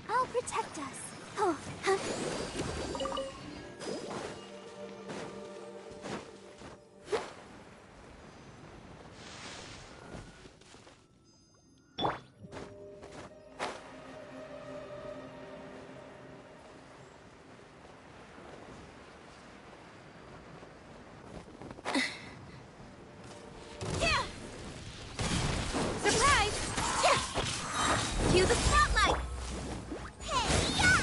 I'll protect us. Oh, huh? Surprise! Cue the spotlight! Hey-ya!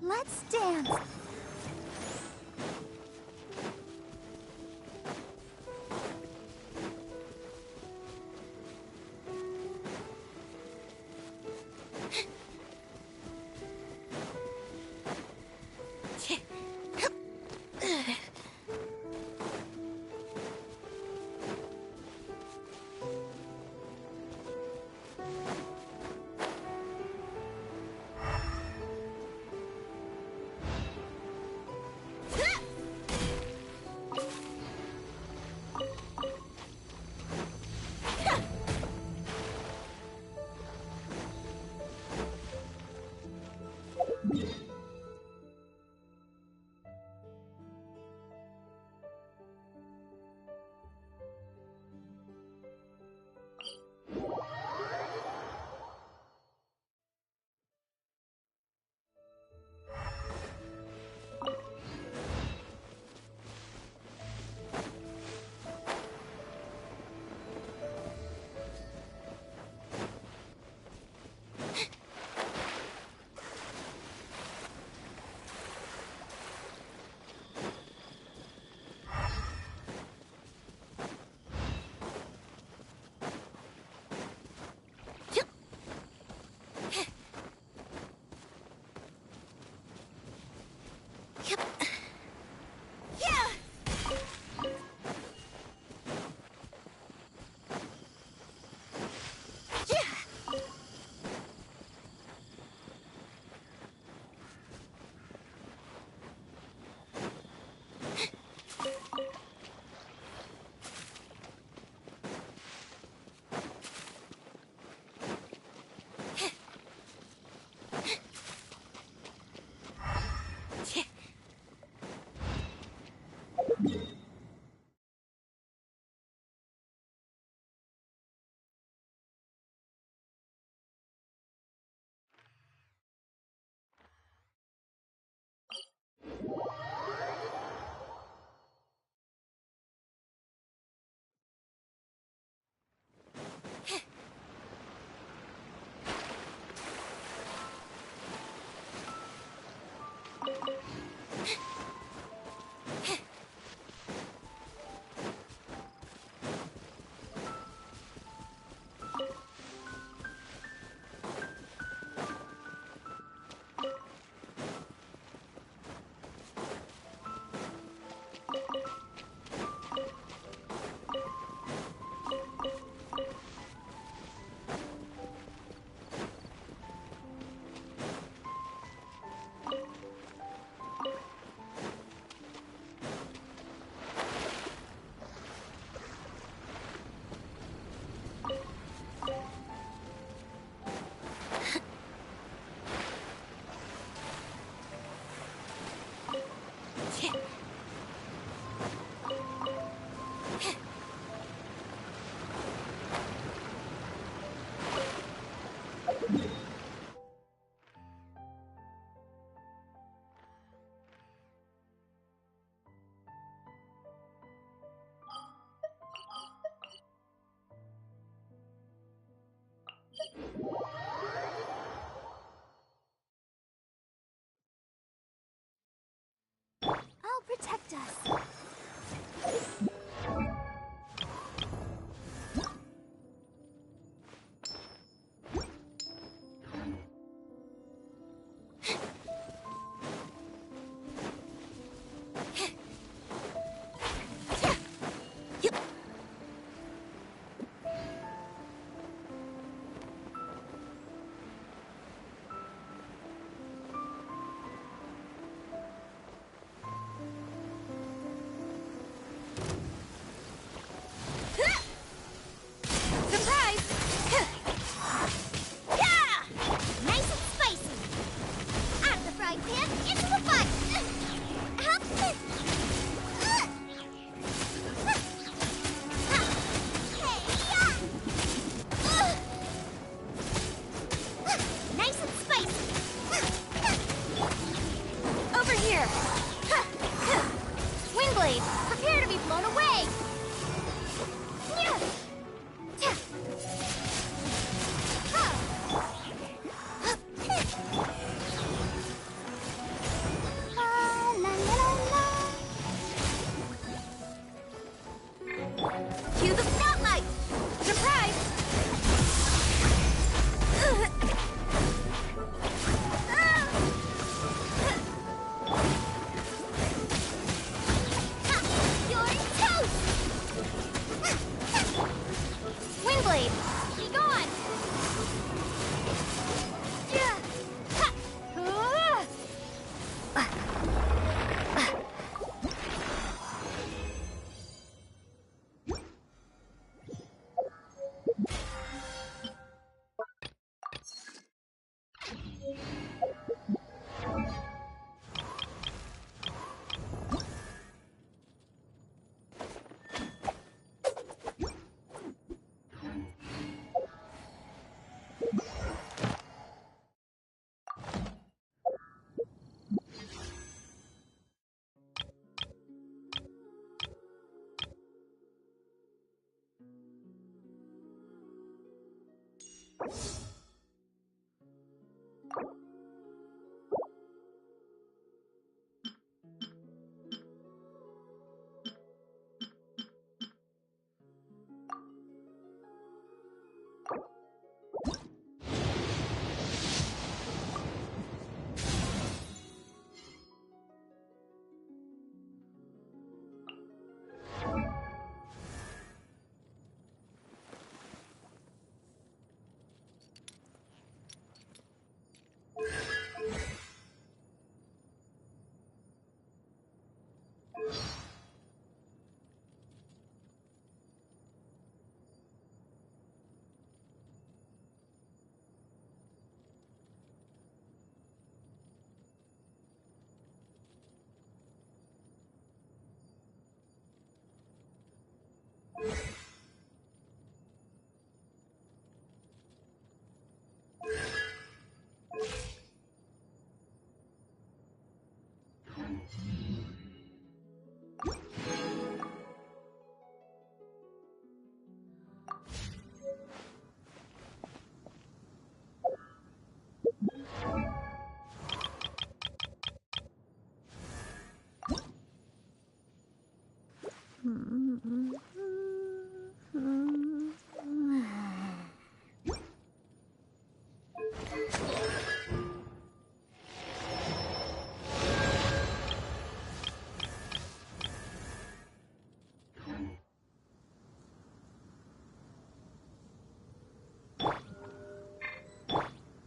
Let's dance.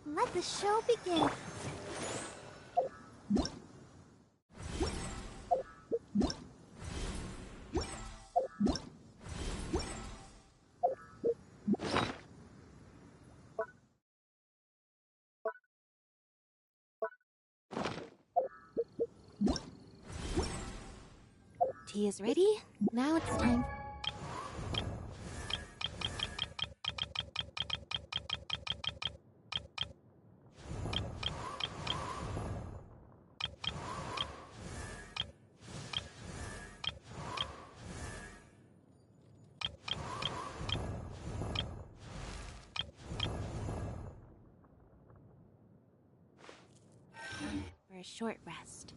Let the show begin. Tea is ready. Now it's time. For a short rest.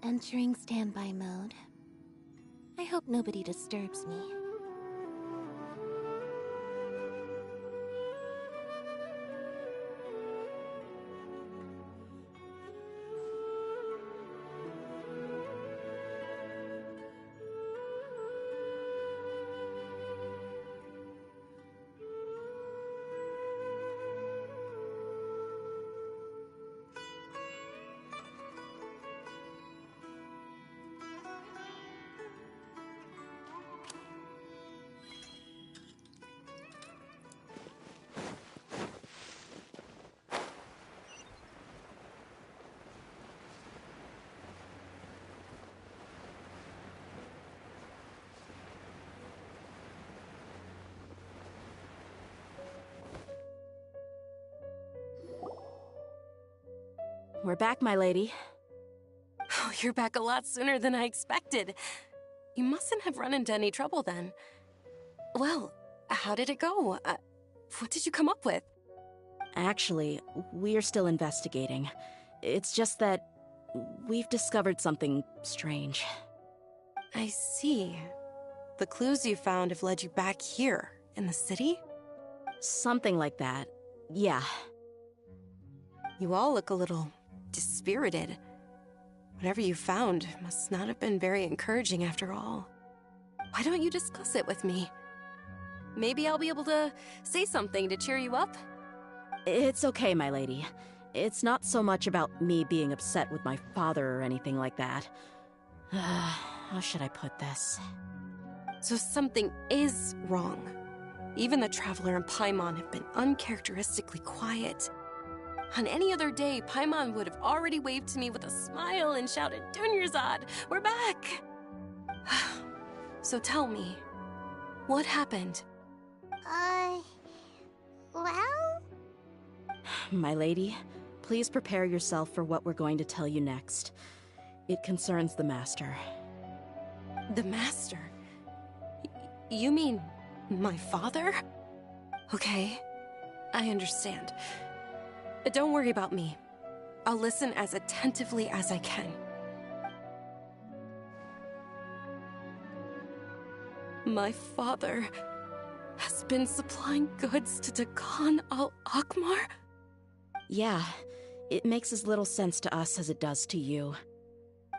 Entering standby mode. I hope nobody disturbs me. We're back, my lady. Oh, you're back a lot sooner than I expected. You mustn't have run into any trouble then. Well, how did it go? What did you come up with? Actually, we're still investigating. It's just that we've discovered something strange. I see. The clues you found have led you back here, in the city? Something like that. Yeah. You all look a little dispirited. Whatever you found must not have been very encouraging after all. Why don't you discuss it with me? Maybe I'll be able to say something to cheer you up? It's okay, my lady. It's not so much about me being upset with my father or anything like that. How should I put this? So something is wrong. Even the Traveler and Paimon have been uncharacteristically quiet. On any other day, Paimon would have already waved to me with a smile and shouted, "Dunyarzad, we're back!" So tell me, what happened? Well? My lady, please prepare yourself for what we're going to tell you next. It concerns the Master. The Master? You mean my father? Okay, I understand. Don't worry about me. I'll listen as attentively as I can. My father has been supplying goods to Dakan al-Akmar? Yeah, it makes as little sense to us as it does to you.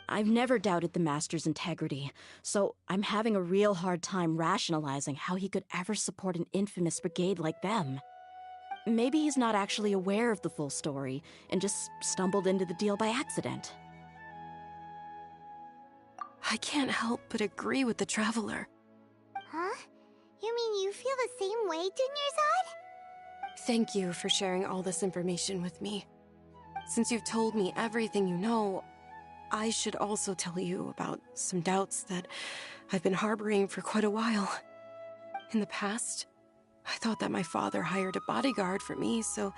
I've never doubted the Master's integrity, so I'm having a real hard time rationalizing how he could ever support an infamous brigade like them. Maybe he's not actually aware of the full story and just stumbled into the deal by accident. I can't help but agree with the Traveler. Huh? You mean you feel the same way, Dunyarzad? Thank you for sharing all this information with me. Since you've told me everything you know, I should also tell you about some doubts that I've been harboring for quite a while. In the past, I thought that my father hired a bodyguard for me so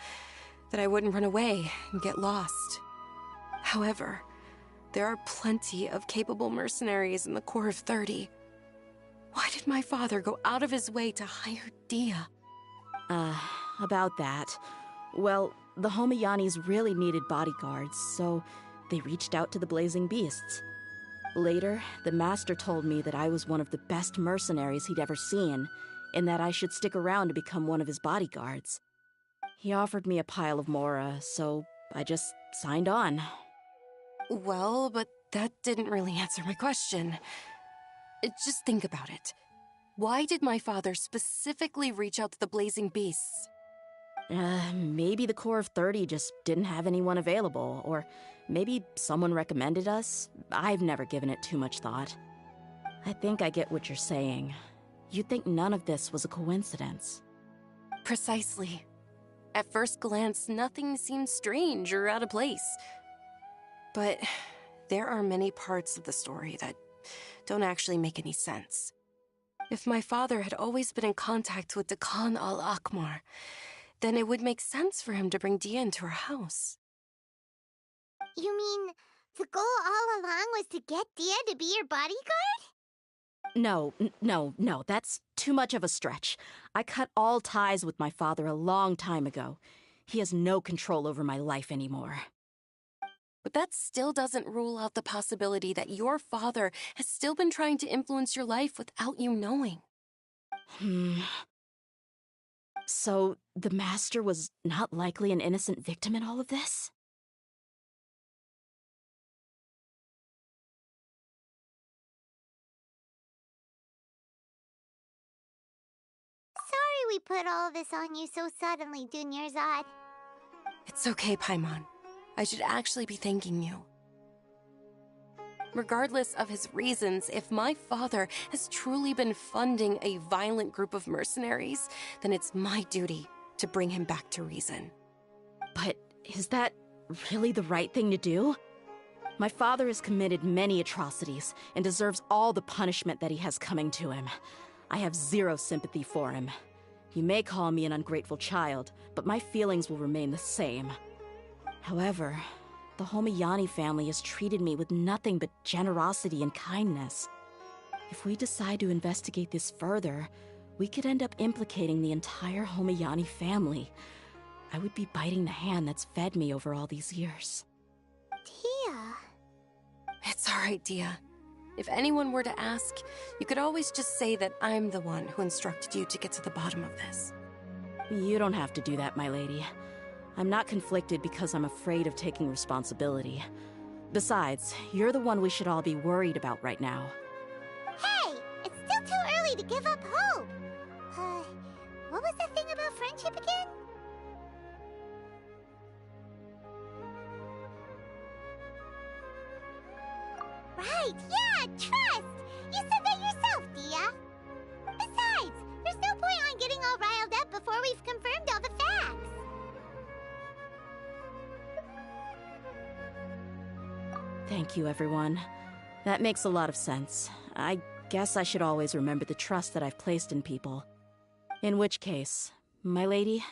that I wouldn't run away and get lost. However, there are plenty of capable mercenaries in the Corps of 30. Why did my father go out of his way to hire Dia? About that. Well, the Homayanis really needed bodyguards, so they reached out to the Blazing Beasts. Later, the Master told me that I was one of the best mercenaries he'd ever seen, and that I should stick around to become one of his bodyguards. He offered me a pile of Mora, so I just signed on. Well, but that didn't really answer my question. Just think about it. Why did my father specifically reach out to the Blazing Beasts? Maybe the Corps of 30 just didn't have anyone available, or maybe someone recommended us. I've never given it too much thought. I think I get what you're saying. You'd think none of this was a coincidence. Precisely. At first glance, nothing seems strange or out of place. But there are many parts of the story that don't actually make any sense. If my father had always been in contact with Dakan al-Akmar, then it would make sense for him to bring Dia into our house. You mean the goal all along was to get Dia to be your bodyguard? No, that's too much of a stretch. I cut all ties with my father a long time ago. He has no control over my life anymore. But that still doesn't rule out the possibility that your father has still been trying to influence your life without you knowing. So, the Master was not likely an innocent victim in all of this? Sorry we put all of this on you so suddenly, Dunyarzad. It's okay, Paimon. I should actually be thanking you. Regardless of his reasons, if my father has truly been funding a violent group of mercenaries, then it's my duty to bring him back to reason. But is that really the right thing to do? My father has committed many atrocities and deserves all the punishment that he has coming to him. I have zero sympathy for him. You may call me an ungrateful child, but my feelings will remain the same. However, the Homiyani family has treated me with nothing but generosity and kindness. If we decide to investigate this further, we could end up implicating the entire Homiyani family. I would be biting the hand that's fed me over all these years. Tia. It's all right, Dia. If anyone were to ask, you could always just say that I'm the one who instructed you to get to the bottom of this. You don't have to do that, my lady. I'm not conflicted because I'm afraid of taking responsibility. Besides, you're the one we should all be worried about right now. Hey! It's still too early to give up hope! What was that thing about friendship again? Right, yeah, trust! You said that yourself, Dia! Besides, there's no point on getting all riled up before we've confirmed all the facts! Thank you, everyone. That makes a lot of sense. I guess I should always remember the trust that I've placed in people. In which case, my lady,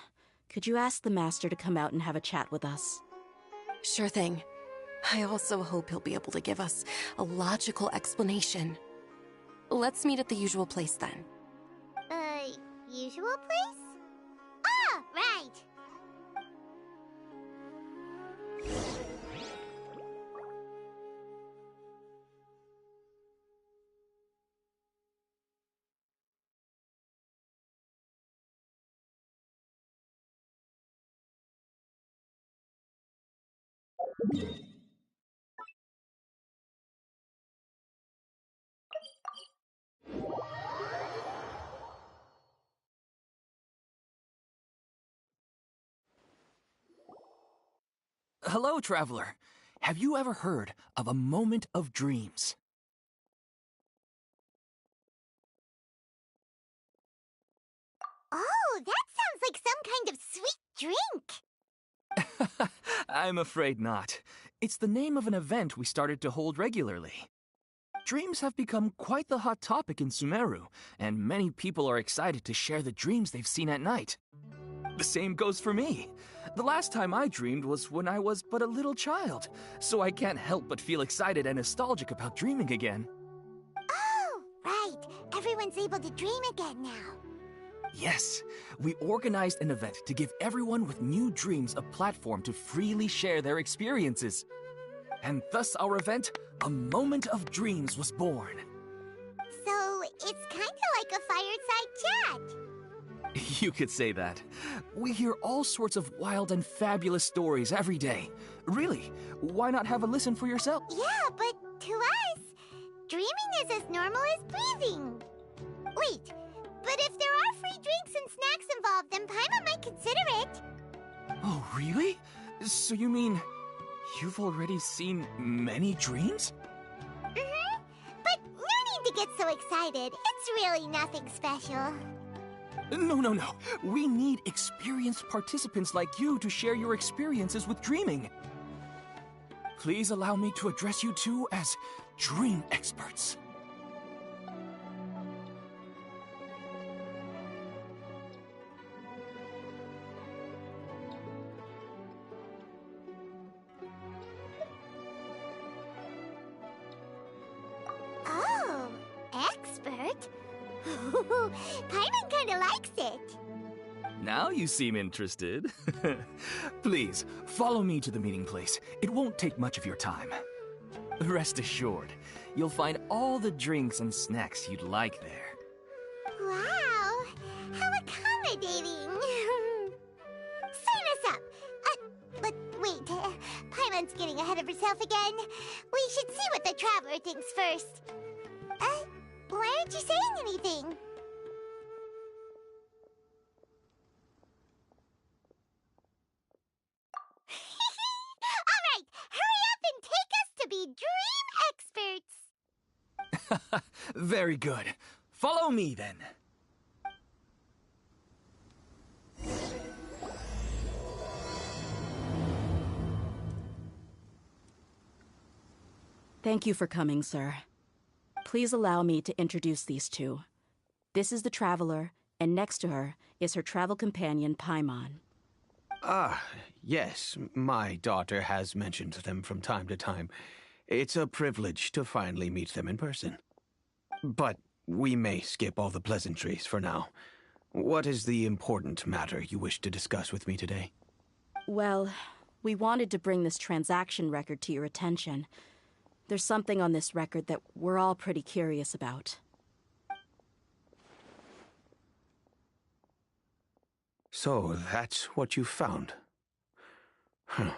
could you ask the Master to come out and have a chat with us? Sure thing. I also hope he'll be able to give us a logical explanation. Let's meet at the usual place then. Usual place? Ah, right! Hello, traveler. Have you ever heard of a moment of dreams? Oh, that sounds like some kind of sweet drink! I'm afraid not. It's the name of an event we started to hold regularly. Dreams have become quite the hot topic in Sumeru, and many people are excited to share the dreams they've seen at night. The same goes for me. The last time I dreamed was when I was but a little child, so I can't help but feel excited and nostalgic about dreaming again. Oh, right. Everyone's able to dream again now. Yes, we organized an event to give everyone with new dreams a platform to freely share their experiences. And thus our event, A Moment of Dreams, was born. So, it's kinda like a fireside chat. You could say that. We hear all sorts of wild and fabulous stories every day. Really, why not have a listen for yourself? Yeah, but to us, dreaming is as normal as breathing. Wait, but if there are free drinks and snacks involved, then Paimon might consider it. Oh, really? So you mean you've already seen many dreams? Mm-hmm. But no need to get so excited. It's really nothing special. No. We need experienced participants like you to share your experiences with dreaming. Please allow me to address you two as dream experts. Oh, expert? Paimon kinda likes it. Now you seem interested. Please, follow me to the meeting place. It won't take much of your time. Rest assured, you'll find all the drinks and snacks you'd like there. Wow, how accommodating. Sign us up. But wait, Paimon's getting ahead of herself again. We should see what the Traveler thinks first. Why aren't you saying anything? All right, hurry up and take us to be dream experts. Very good. Follow me then. Thank you for coming, sir. Please allow me to introduce these two. This is the Traveler, and next to her is her travel companion, Paimon. Ah, yes. My daughter has mentioned them from time to time. It's a privilege to finally meet them in person. But we may skip all the pleasantries for now. What is the important matter you wish to discuss with me today? Well, we wanted to bring this transaction record to your attention. There's something on this record that we're all pretty curious about. So, that's what you found. Huh.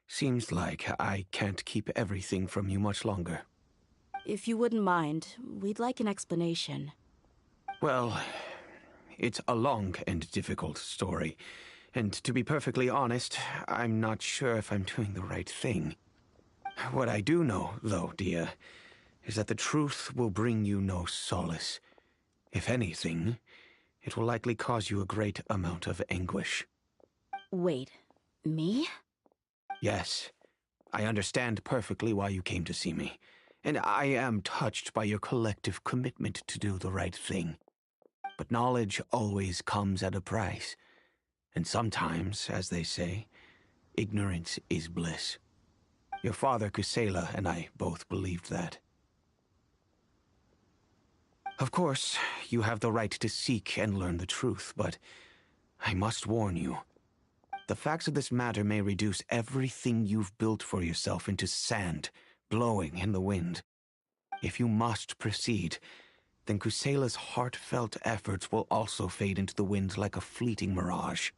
Seems like I can't keep everything from you much longer. If you wouldn't mind, we'd like an explanation. Well, it's a long and difficult story. And to be perfectly honest, I'm not sure if I'm doing the right thing. What I do know, though, dear, is that the truth will bring you no solace. If anything, it will likely cause you a great amount of anguish. Wait, me? Yes, I understand perfectly why you came to see me, and I am touched by your collective commitment to do the right thing. But knowledge always comes at a price, and sometimes, as they say, ignorance is bliss. Your father, Kusela, and I both believed that. Of course, you have the right to seek and learn the truth, but I must warn you. The facts of this matter may reduce everything you've built for yourself into sand, blowing in the wind. If you must proceed, then Kusela's heartfelt efforts will also fade into the wind like a fleeting mirage.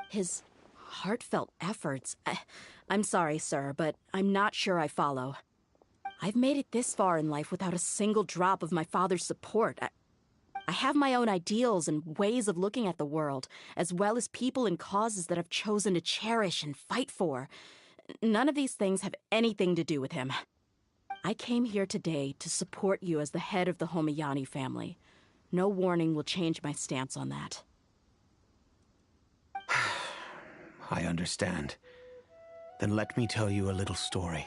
His heartfelt efforts? I'm sorry, sir, but I'm not sure I follow. I've made it this far in life without a single drop of my father's support. I have my own ideals and ways of looking at the world, as well as people and causes that I've chosen to cherish and fight for. None of these things have anything to do with him. I came here today to support you as the head of the Homayani family. No warning will change my stance on that. I understand. Then let me tell you a little story.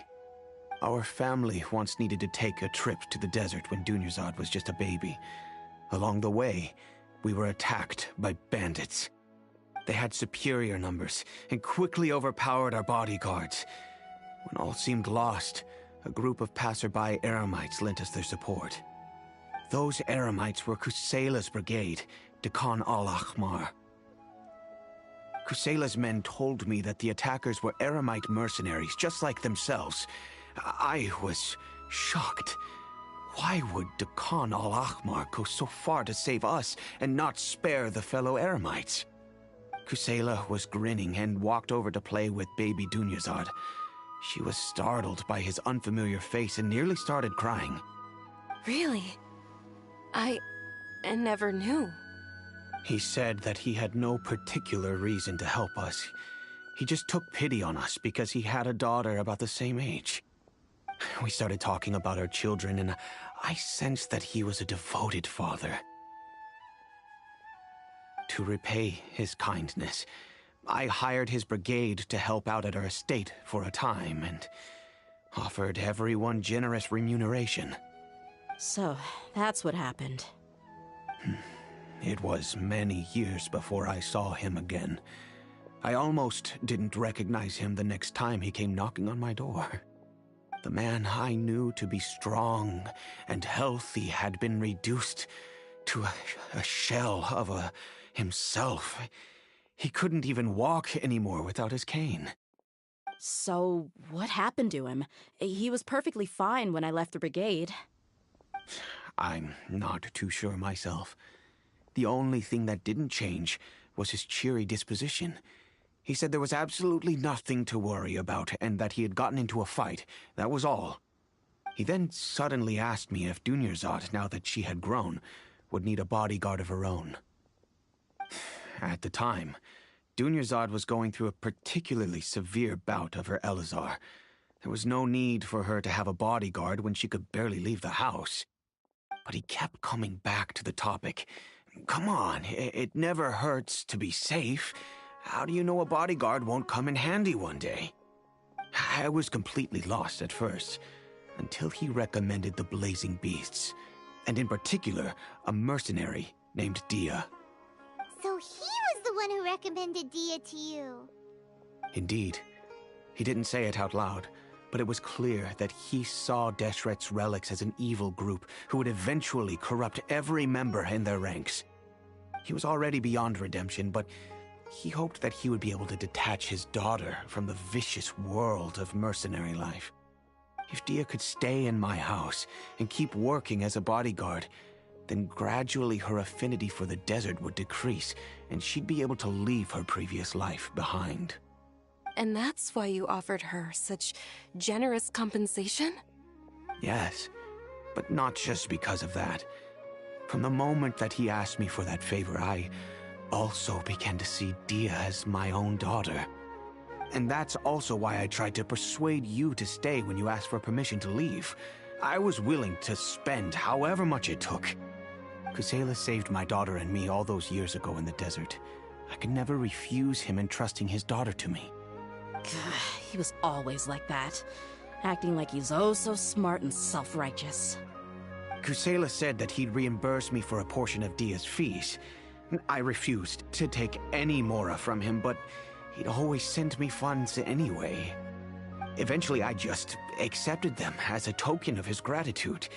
Our family once needed to take a trip to the desert when Dunyarzad was just a baby. Along the way, we were attacked by bandits. They had superior numbers and quickly overpowered our bodyguards. When all seemed lost, a group of passerby Eremites lent us their support. Those Eremites were Kusela's brigade, Dekan al-Ahmar. Kusela's men told me that the attackers were Eremite mercenaries, just like themselves. I was shocked. Why would Dekan al-Ahmar go so far to save us and not spare the fellow Eremites? Kusela was grinning and walked over to play with baby Dunyarzad. She was startled by his unfamiliar face and nearly started crying. Really? I never knew. He said that he had no particular reason to help us. He just took pity on us because he had a daughter about the same age. We started talking about our children, and I sensed that he was a devoted father. To repay his kindness, I hired his brigade to help out at our estate for a time, and offered everyone generous remuneration. So, that's what happened. It was many years before I saw him again. I almost didn't recognize him the next time he came knocking on my door. The man I knew to be strong and healthy had been reduced to a shell of a himself. He couldn't even walk anymore without his cane. So, what happened to him? He was perfectly fine when I left the brigade. I'm not too sure myself. The only thing that didn't change was his cheery disposition. He said there was absolutely nothing to worry about and that he had gotten into a fight. That was all. He then suddenly asked me if Dunyarzad, now that she had grown, would need a bodyguard of her own. At the time, Dunyarzad was going through a particularly severe bout of her Elazar. There was no need for her to have a bodyguard when she could barely leave the house. But he kept coming back to the topic. Come on, it never hurts to be safe. How do you know a bodyguard won't come in handy one day? I was completely lost at first, until he recommended the Blazing Beasts, and in particular, a mercenary named Dia. So he was the one who recommended Dia to you. Indeed. He didn't say it out loud, but it was clear that he saw Deshret's relics as an evil group who would eventually corrupt every member in their ranks. He was already beyond redemption, but he hoped that he would be able to detach his daughter from the vicious world of mercenary life. If Dia could stay in my house and keep working as a bodyguard, then gradually her affinity for the desert would decrease, and she'd be able to leave her previous life behind. And that's why you offered her such generous compensation? Yes, but not just because of that. From the moment that he asked me for that favor, I also began to see Dia as my own daughter. And that's also why I tried to persuade you to stay when you asked for permission to leave. I was willing to spend however much it took. Kusela saved my daughter and me all those years ago in the desert. I could never refuse him entrusting his daughter to me. He was always like that, acting like he's oh so smart and self-righteous. Kusela said that he'd reimburse me for a portion of Dia's fees. I refused to take any mora from him, but he'd always send me funds anyway. Eventually, I just accepted them as a token of his gratitude.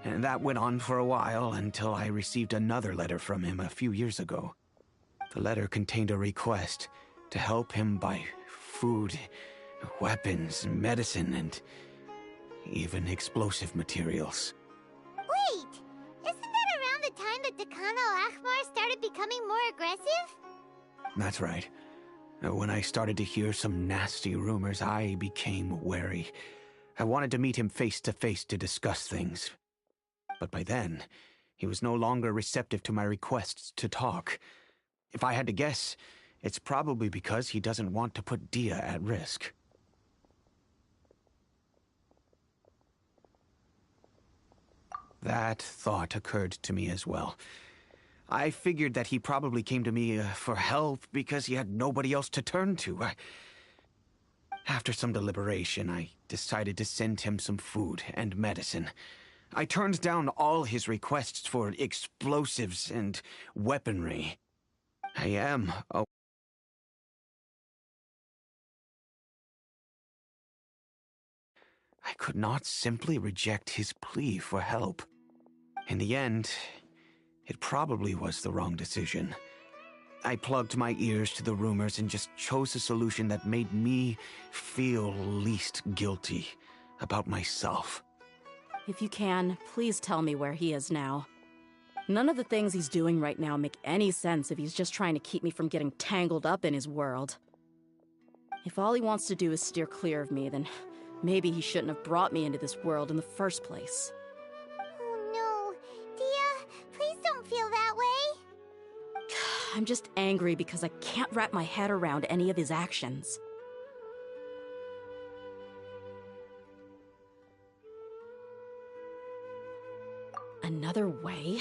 And that went on for a while until I received another letter from him a few years ago. The letter contained a request to help him buy food, weapons, medicine, and even explosive materials. Wait! Isn't that around the time that Decano Akhmar started becoming more aggressive? That's right. When I started to hear some nasty rumors, I became wary. I wanted to meet him face to face to discuss things. But by then, he was no longer receptive to my requests to talk. If I had to guess, it's probably because he doesn't want to put Dia at risk. That thought occurred to me as well. I figured that he probably came to me for help because he had nobody else to turn to. After some deliberation, I decided to send him some food and medicine. I turned down all his requests for explosives and weaponry. I could not simply reject his plea for help. In the end, it probably was the wrong decision. I plugged my ears to the rumors and just chose a solution that made me feel least guilty about myself. If you can, please tell me where he is now. None of the things he's doing right now make any sense if he's just trying to keep me from getting tangled up in his world. If all he wants to do is steer clear of me, then maybe he shouldn't have brought me into this world in the first place. Oh no. Dia, please don't feel that way. I'm just angry because I can't wrap my head around any of his actions. Another way?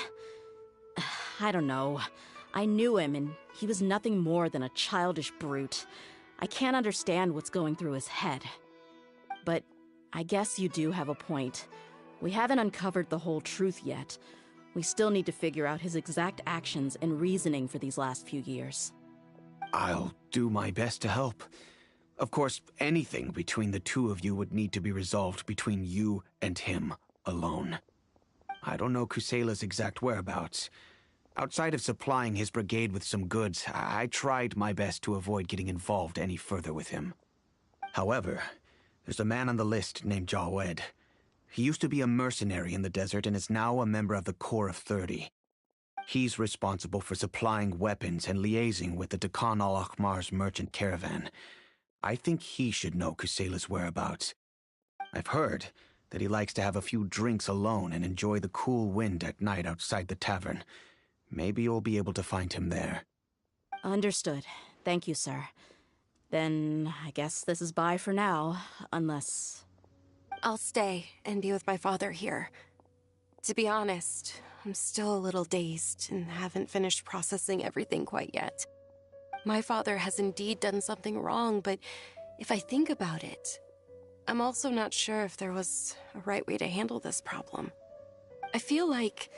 I don't know. I knew him, and he was nothing more than a childish brute. I can't understand what's going through his head. But I guess you do have a point. We haven't uncovered the whole truth yet. We still need to figure out his exact actions and reasoning for these last few years. I'll do my best to help. Of course, anything between the two of you would need to be resolved between you and him alone. I don't know Kusela's exact whereabouts, Outside of supplying his brigade with some goods, I tried my best to avoid getting involved any further with him. However, there's a man on the list named Jawed. He used to be a mercenary in the desert and is now a member of the Corps of 30. He's responsible for supplying weapons and liaising with the Dakan al-Akhmar's merchant caravan. I think he should know Kusela's whereabouts. I've heard that he likes to have a few drinks alone and enjoy the cool wind at night outside the tavern. Maybe you'll be able to find him there. Understood. Thank you, sir. Then I guess this is bye for now, unless... I'll stay and be with my father here. To be honest, I'm still a little dazed and haven't finished processing everything quite yet. My father has indeed done something wrong, but if I think about it, I'm also not sure if there was a right way to handle this problem. I feel like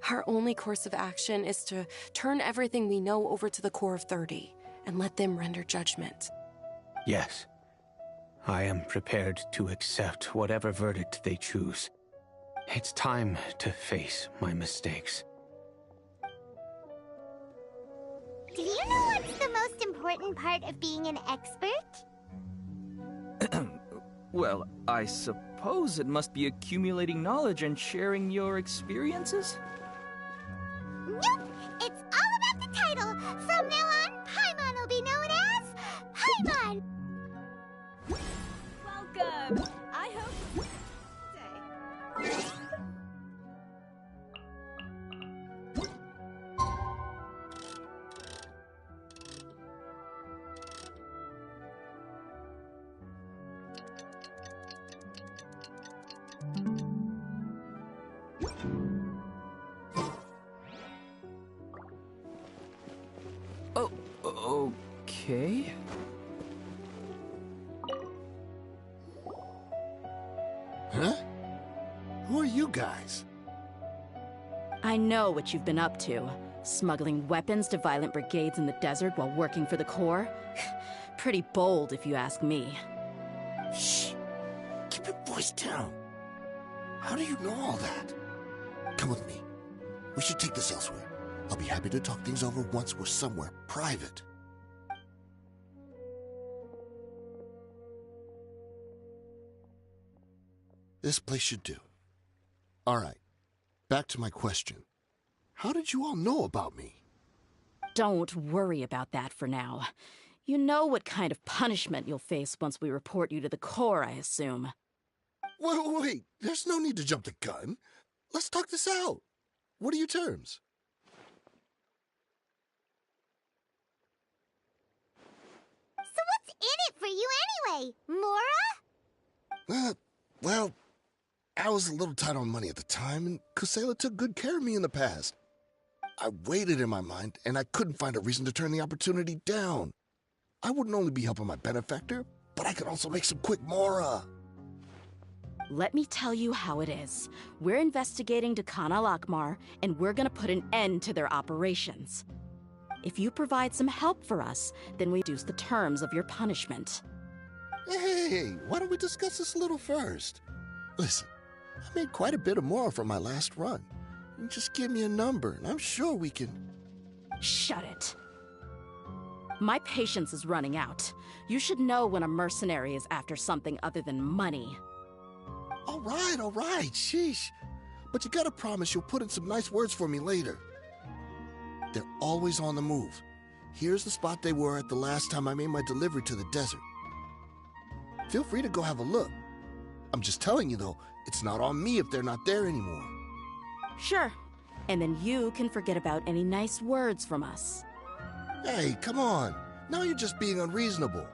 our only course of action is to turn everything we know over to the Corps of 30 and let them render judgment. Yes. I am prepared to accept whatever verdict they choose. It's time to face my mistakes. Do you know what's the most important part of being an expert? Well, I suppose it must be accumulating knowledge and sharing your experiences? Nope! It's all about the title! From now on, Paimon will be known as Paimon! Welcome! I hope... Oh, okay. Huh? Who are you guys? I know what you've been up to. Smuggling weapons to violent brigades in the desert while working for the Corps? Pretty bold, if you ask me. Shh! Keep your voice down. How do you know all that? Come with me. We should take this elsewhere. I'll be happy to talk things over once we're somewhere private. This place should do. All right. Back to my question. How did you all know about me? Don't worry about that for now. You know what kind of punishment you'll face once we report you to the Corps, I assume. Wait. There's no need to jump the gun. Let's talk this out. What are your terms? So what's in it for you anyway, Mora? Well, I was a little tight on money at the time, and Kusela took good care of me in the past. I weighed it in my mind, and I couldn't find a reason to turn the opportunity down. I wouldn't only be helping my benefactor, but I could also make some quick Mora. Let me tell you how it is. We're investigating Dakan al-Akhmar, and we're gonna put an end to their operations. If you provide some help for us, then we reduce the terms of your punishment. Hey, why don't we discuss this a little first? Listen, I made quite a bit of Mora from my last run. You just give me a number, and I'm sure we can... Shut it. My patience is running out. You should know when a mercenary is after something other than money. All right, sheesh. But you gotta promise you'll put in some nice words for me later. They're always on the move. Here's the spot they were at the last time I made my delivery to the desert. Feel free to go have a look. I'm just telling you, though, it's not on me if they're not there anymore. Sure. And then you can forget about any nice words from us. Hey, come on. Now you're just being unreasonable.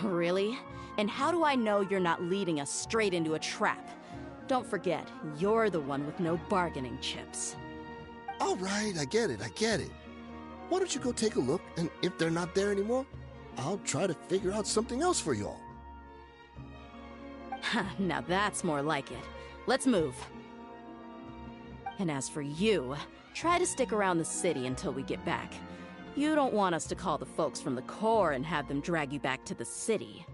Really? And how do I know you're not leading us straight into a trap? Don't forget, you're the one with no bargaining chips. All right, I get it. Why don't you go take a look, and if they're not there anymore, I'll try to figure out something else for y'all. Now that's more like it. Let's move. And as for you, try to stick around the city until we get back. You don't want us to call the folks from the Corps and have them drag you back to the city.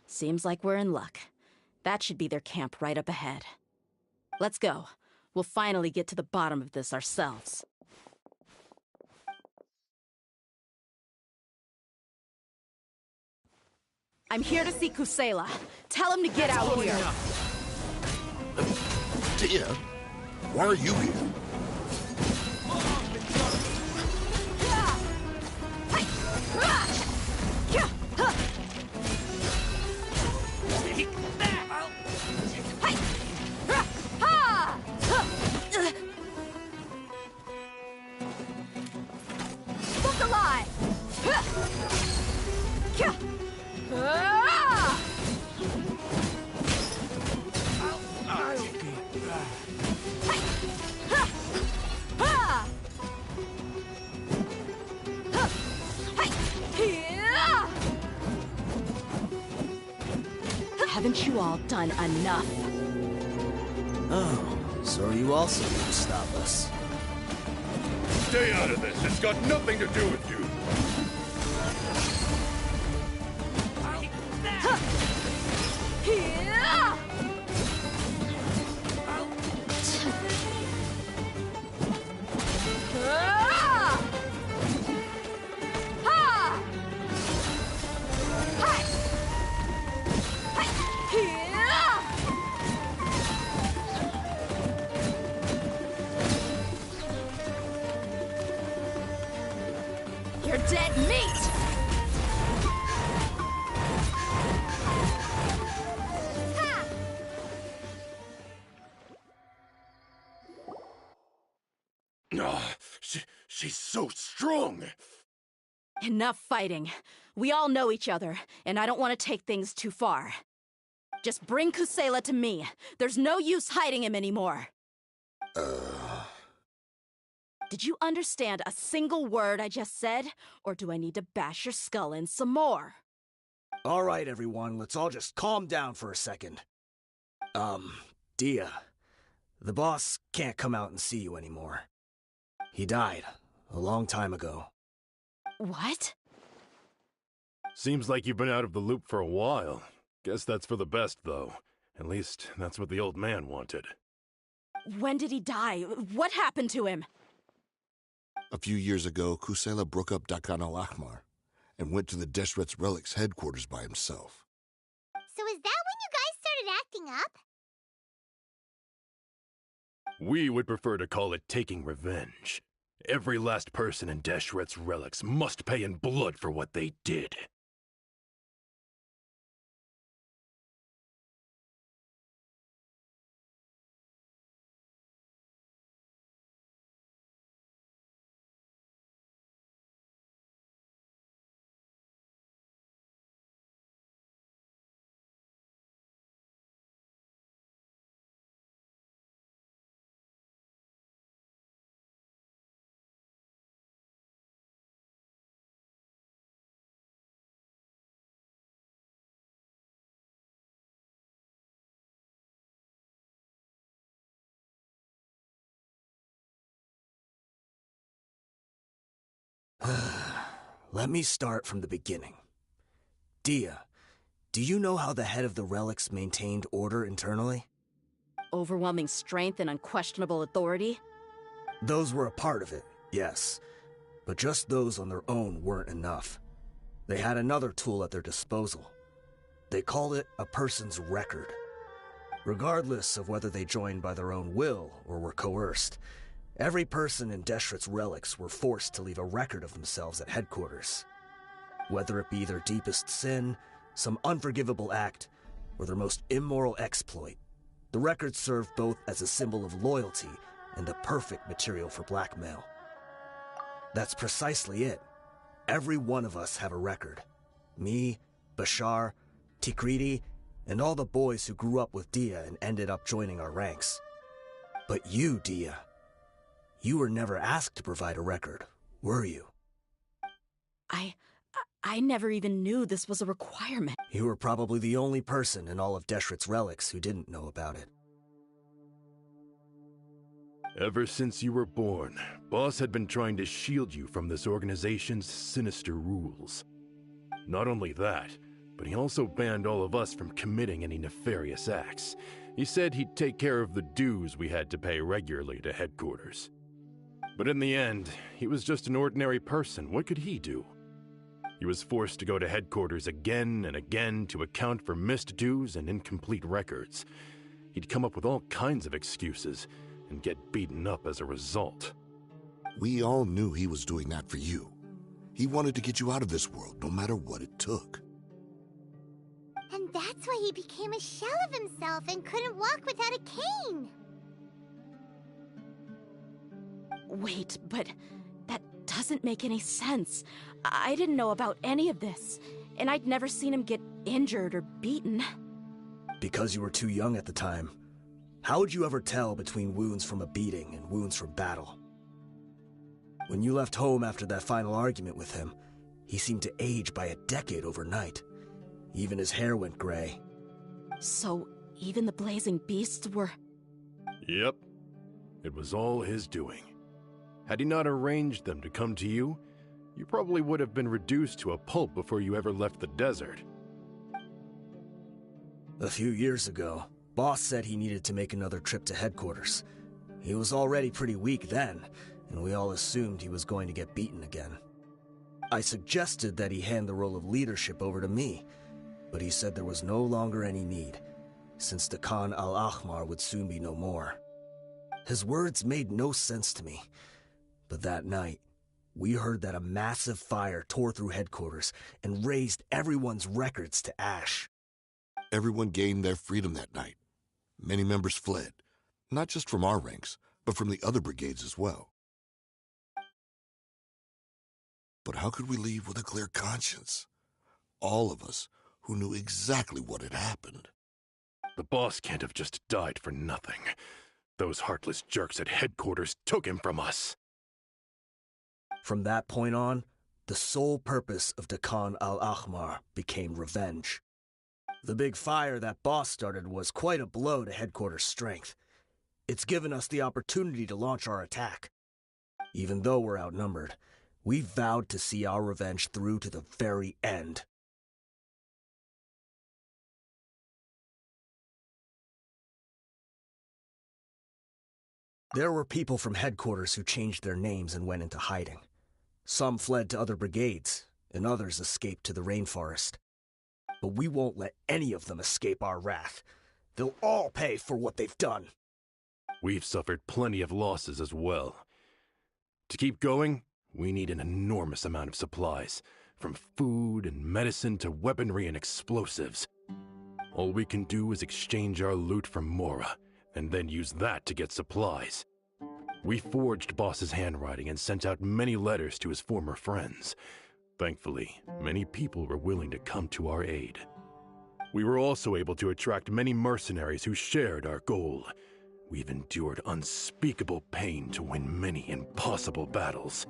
Seems like we're in luck. That should be their camp right up ahead. Let's go. We'll finally get to the bottom of this ourselves. I'm here to see Kusela. Tell him to get out here. Dear, why are you here? Book alive! Haven't you all done enough? Oh, so you also won't stop us. Stay out of this. It's got nothing to do with you. You're dead meat! Oh, she's so strong. Enough fighting. We all know each other, and I don't want to take things too far. Just bring Kusela to me. There's no use hiding him anymore. Did you understand a single word I just said? Or do I need to bash your skull in some more? All right, everyone, let's all just calm down for a second. Dia, the boss can't come out and see you anymore. He died a long time ago. What? Seems like you've been out of the loop for a while. Guess that's for the best, though. At least, that's what the old man wanted. When did he die? What happened to him? A few years ago, Kusela broke up Dakan al-Ahmar and went to the Deshret's Relics headquarters by himself. So is that when you guys started acting up? We would prefer to call it taking revenge. Every last person in Deshret's Relics must pay in blood for what they did. Let me start from the beginning. Dia, do you know how the head of the relics maintained order internally? Overwhelming strength and unquestionable authority? Those were a part of it, yes. But just those on their own weren't enough. They had another tool at their disposal. They called it a person's record. Regardless of whether they joined by their own will or were coerced, every person in Deshret's relics were forced to leave a record of themselves at headquarters. Whether it be their deepest sin, some unforgivable act, or their most immoral exploit, the record served both as a symbol of loyalty and the perfect material for blackmail. That's precisely it. Every one of us have a record. Me, Bashar, Tikriti, and all the boys who grew up with Dia and ended up joining our ranks. But you, Dia, you were never asked to provide a record, were you? I never even knew this was a requirement. You were probably the only person in all of Deshret's relics who didn't know about it. Ever since you were born, Boss had been trying to shield you from this organization's sinister rules. Not only that, but he also banned all of us from committing any nefarious acts. He said he'd take care of the dues we had to pay regularly to headquarters. But in the end, he was just an ordinary person. What could he do? He was forced to go to headquarters again and again to account for missed dues and incomplete records. He'd come up with all kinds of excuses and get beaten up as a result. We all knew he was doing that for you. He wanted to get you out of this world, no matter what it took. And that's why he became a shell of himself and couldn't walk without a cane. Wait, but that doesn't make any sense. I didn't know about any of this, and I'd never seen him get injured or beaten. Because you were too young at the time. How would you ever tell between wounds from a beating and wounds from battle? When you left home after that final argument with him, he seemed to age by a decade overnight. Even his hair went gray. So, even the blazing beasts were... Yep. It was all his doing. Had he not arranged them to come to you, you probably would have been reduced to a pulp before you ever left the desert. A few years ago, Boss said he needed to make another trip to headquarters. He was already pretty weak then, and we all assumed he was going to get beaten again. I suggested that he hand the role of leadership over to me, but he said there was no longer any need, since the Khan al-Ahmar would soon be no more. His words made no sense to me, but that night, we heard that a massive fire tore through headquarters and razed everyone's records to ash. Everyone gained their freedom that night. Many members fled, not just from our ranks, but from the other brigades as well. But how could we leave with a clear conscience? All of us who knew exactly what had happened. The boss can't have just died for nothing. Those heartless jerks at headquarters took him from us. From that point on, the sole purpose of Dakan al-Ahmar became revenge. The big fire that boss started was quite a blow to headquarters' strength. It's given us the opportunity to launch our attack. Even though we're outnumbered, we vowed to see our revenge through to the very end. There were people from headquarters who changed their names and went into hiding. Some fled to other brigades, and others escaped to the rainforest. But we won't let any of them escape our wrath. They'll all pay for what they've done. We've suffered plenty of losses as well. To keep going, we need an enormous amount of supplies, from food and medicine to weaponry and explosives. All we can do is exchange our loot from Mora, and then use that to get supplies. We forged Boss's handwriting and sent out many letters to his former friends. Thankfully, many people were willing to come to our aid. We were also able to attract many mercenaries who shared our goal. We've endured unspeakable pain to win many impossible battles.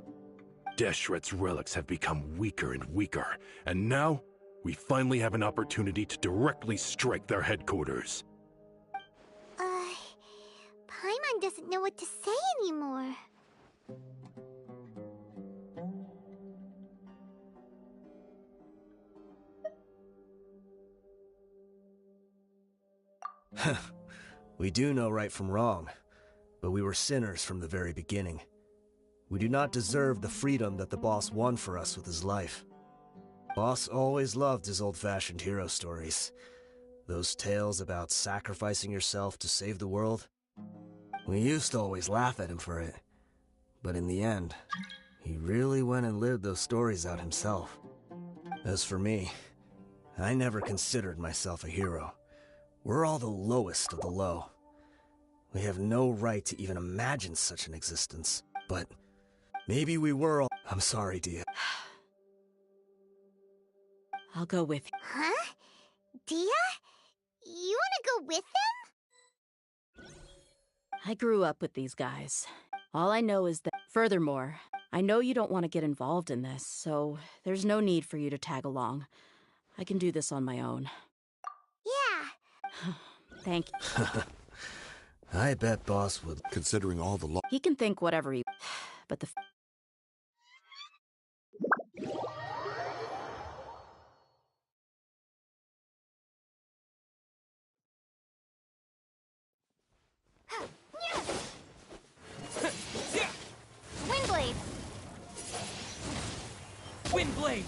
Deshret's relics have become weaker and weaker, and now we finally have an opportunity to directly strike their headquarters. Paimon doesn't know what to say anymore. We do know right from wrong, but we were sinners from the very beginning. We do not deserve the freedom that the boss won for us with his life. Boss always loved his old-fashioned hero stories. Those tales about sacrificing yourself to save the world. We used to always laugh at him for it. But in the end, he really went and lived those stories out himself. As for me, I never considered myself a hero. We're all the lowest of the low. We have no right to even imagine such an existence. But maybe we were all... I'm sorry, Dia. I'll go with you. Huh? Dia? You wanna go with them? I grew up with these guys. All I know is that... Furthermore, I know you don't want to get involved in this, so there's no need for you to tag along. I can do this on my own. Yeah. Thank you. I bet Boss would... Considering all the He can think whatever he... But the... Windblade! Windblade!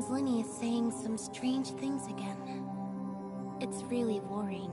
sounds Lenny is saying some strange things again. It's really worrying.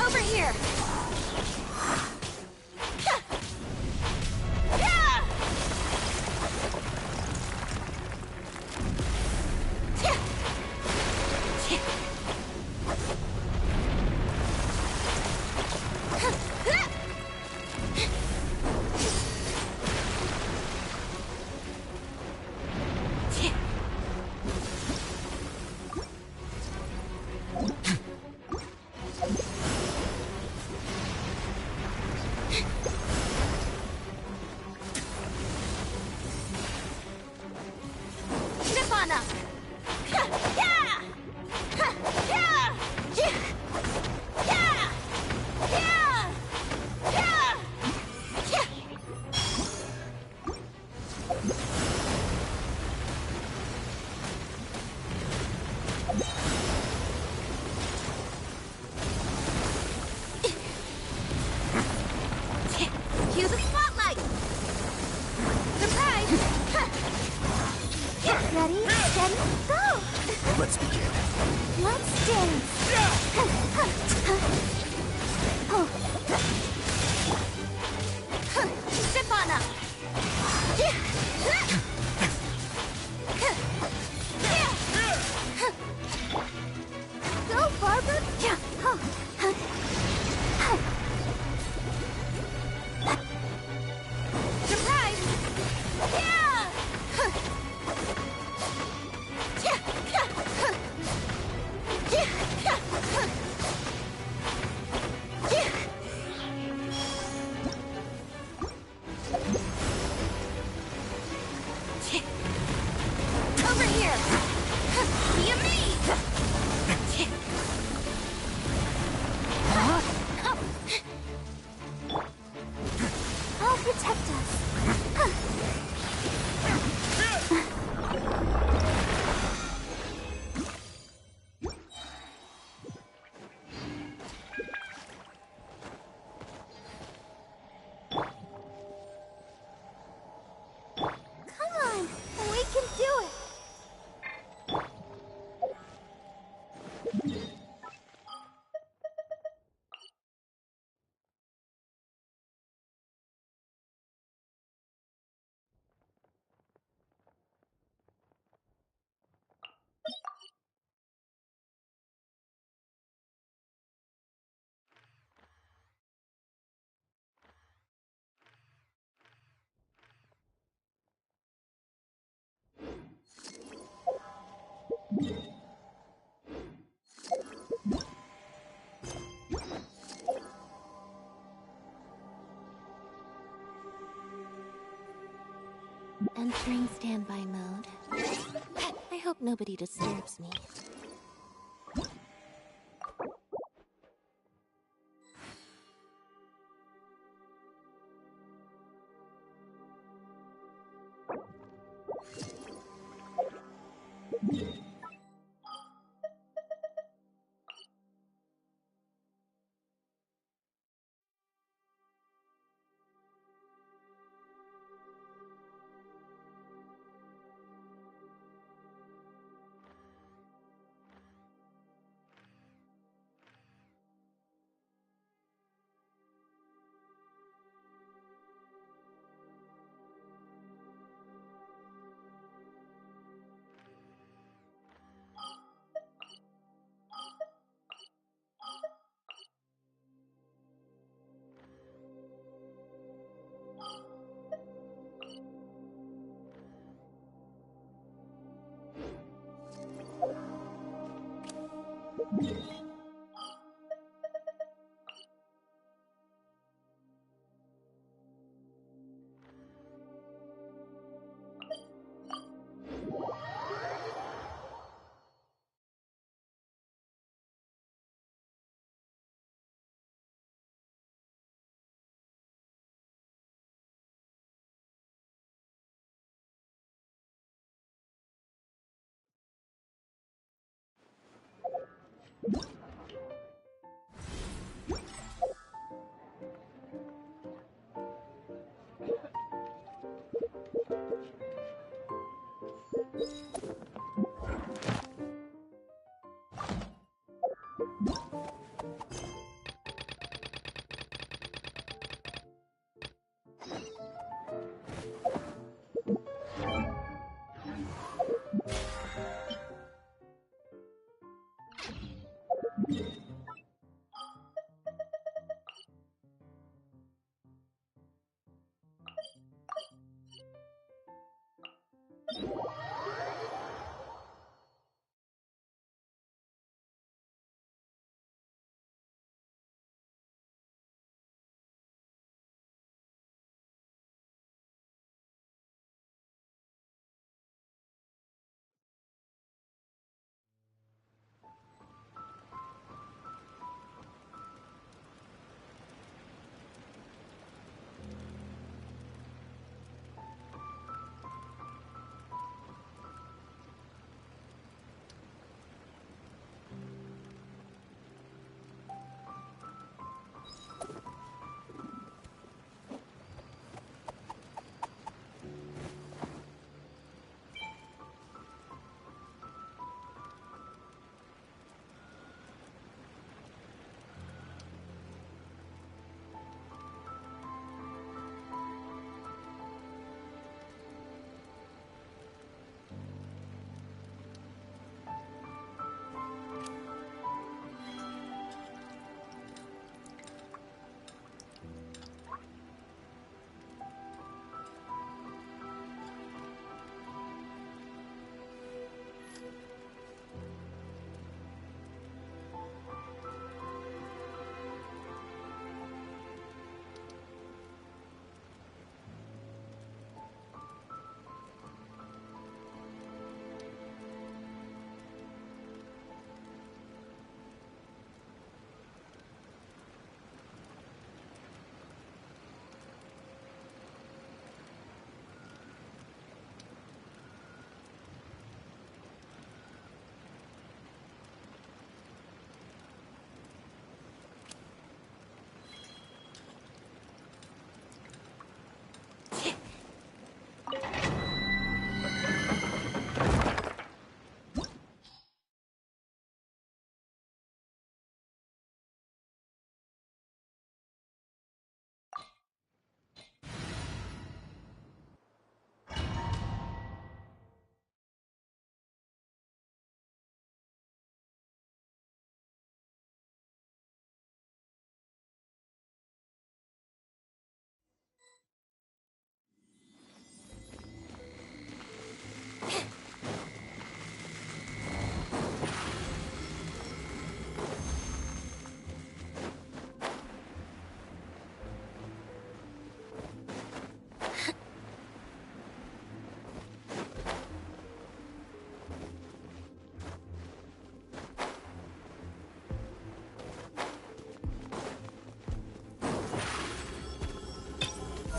Over here! Cue the spotlight! Surprise! Ready, steady, go! Let's begin. Let's dance! Zip on up! Go, Barbara! Surprise! Yeah! Over here! Be me! I'll protect us. Come on, we can do it. Entering standby mode. I hope nobody disturbs me.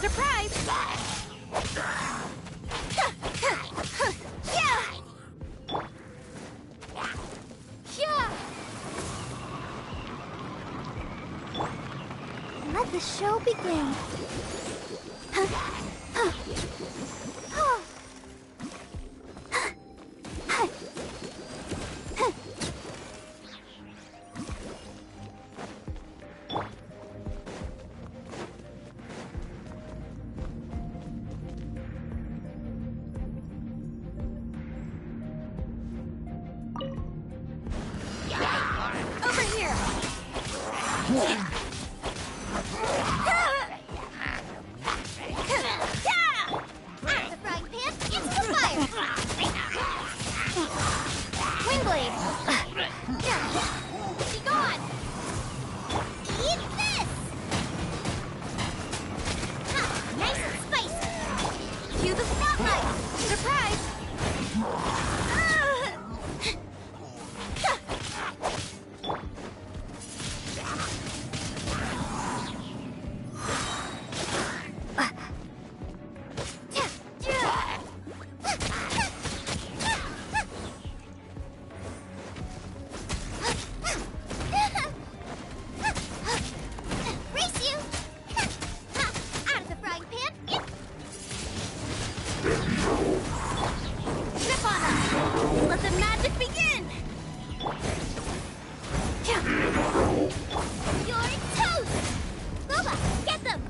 Surprise! show begin. Over here! Out the frying pan, into the fire! Wind blade! Be gone! Eat this! Nice and spicy! Cue the spotlight! Surprise! Race you! Out of the frying pan, Zip on us! Let the magic begin! You're toast! Boba, get them!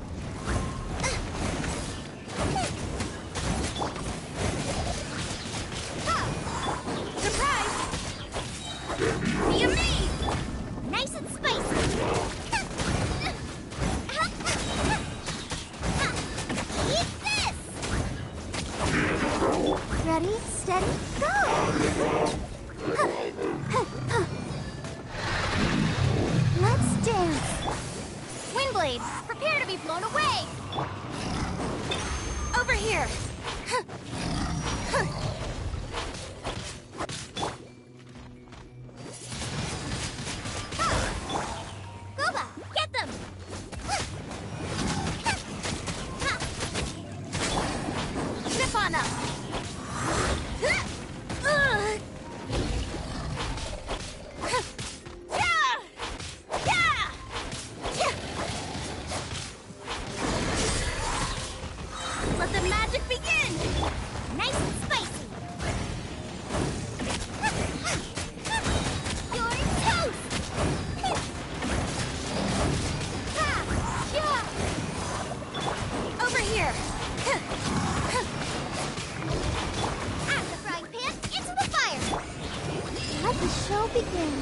Surprise! Be amazed! Nice and spicy! Eat this! Ready, steady, go! Let's dance. Windblade, prepare to be blown away! Over here! Boba, get them! Zip on up! Let the magic begin! Nice and spicy! You're toast! Over here! Out of the frying pan, into the fire! Let the show begin.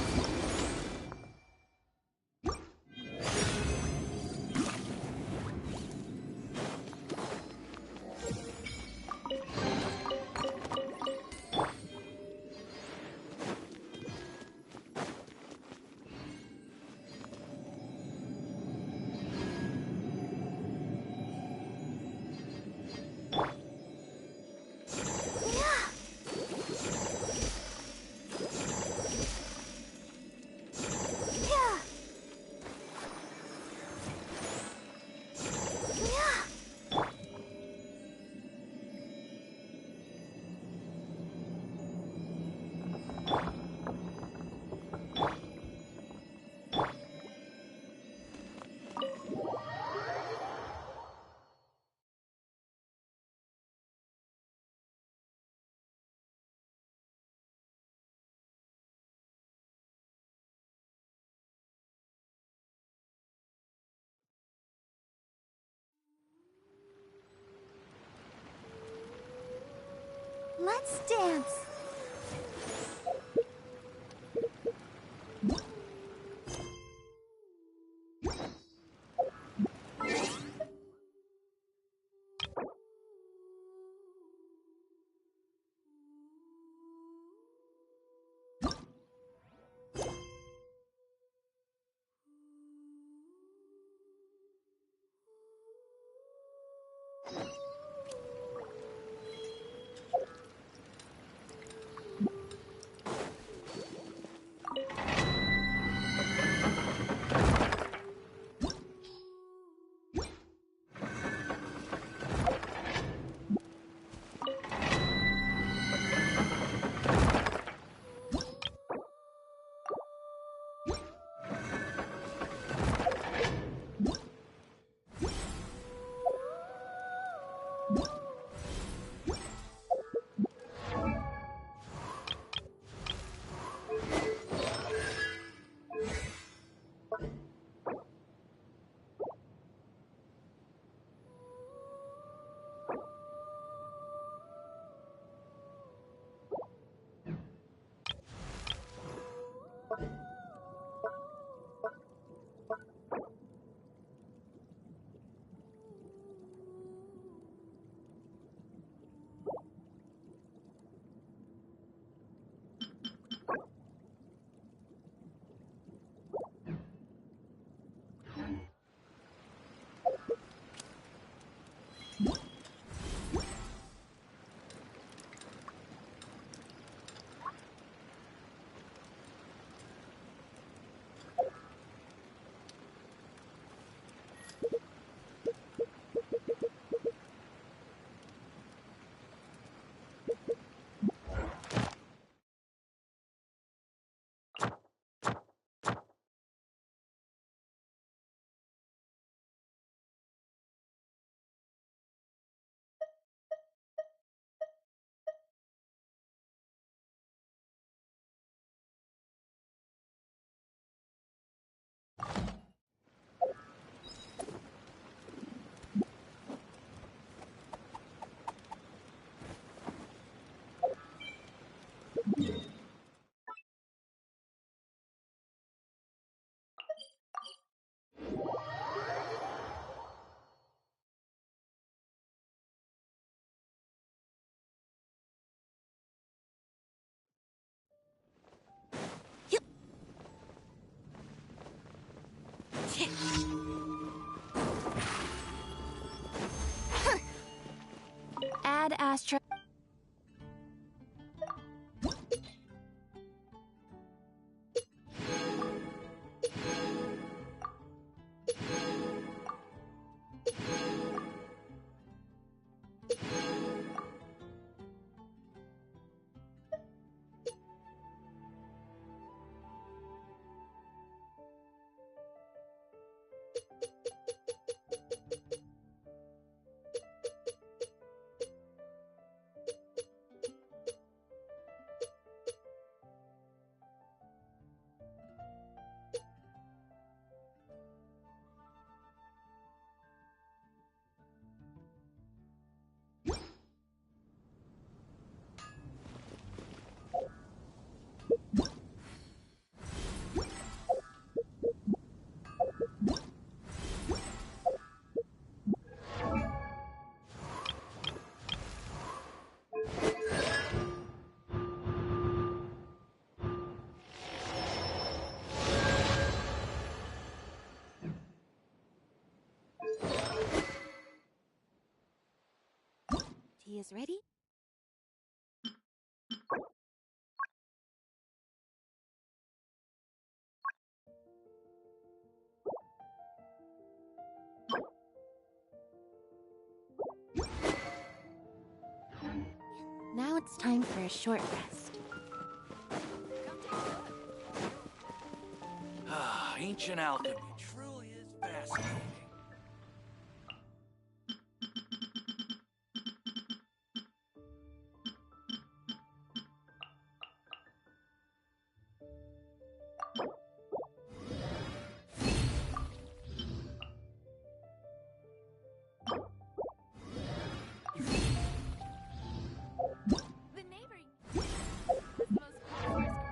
Let's dance. Ad Astra. Tea is ready. Now it's time for a short rest. Ancient alchemy truly is fascinating. The neighboring is the most prosperous commercial.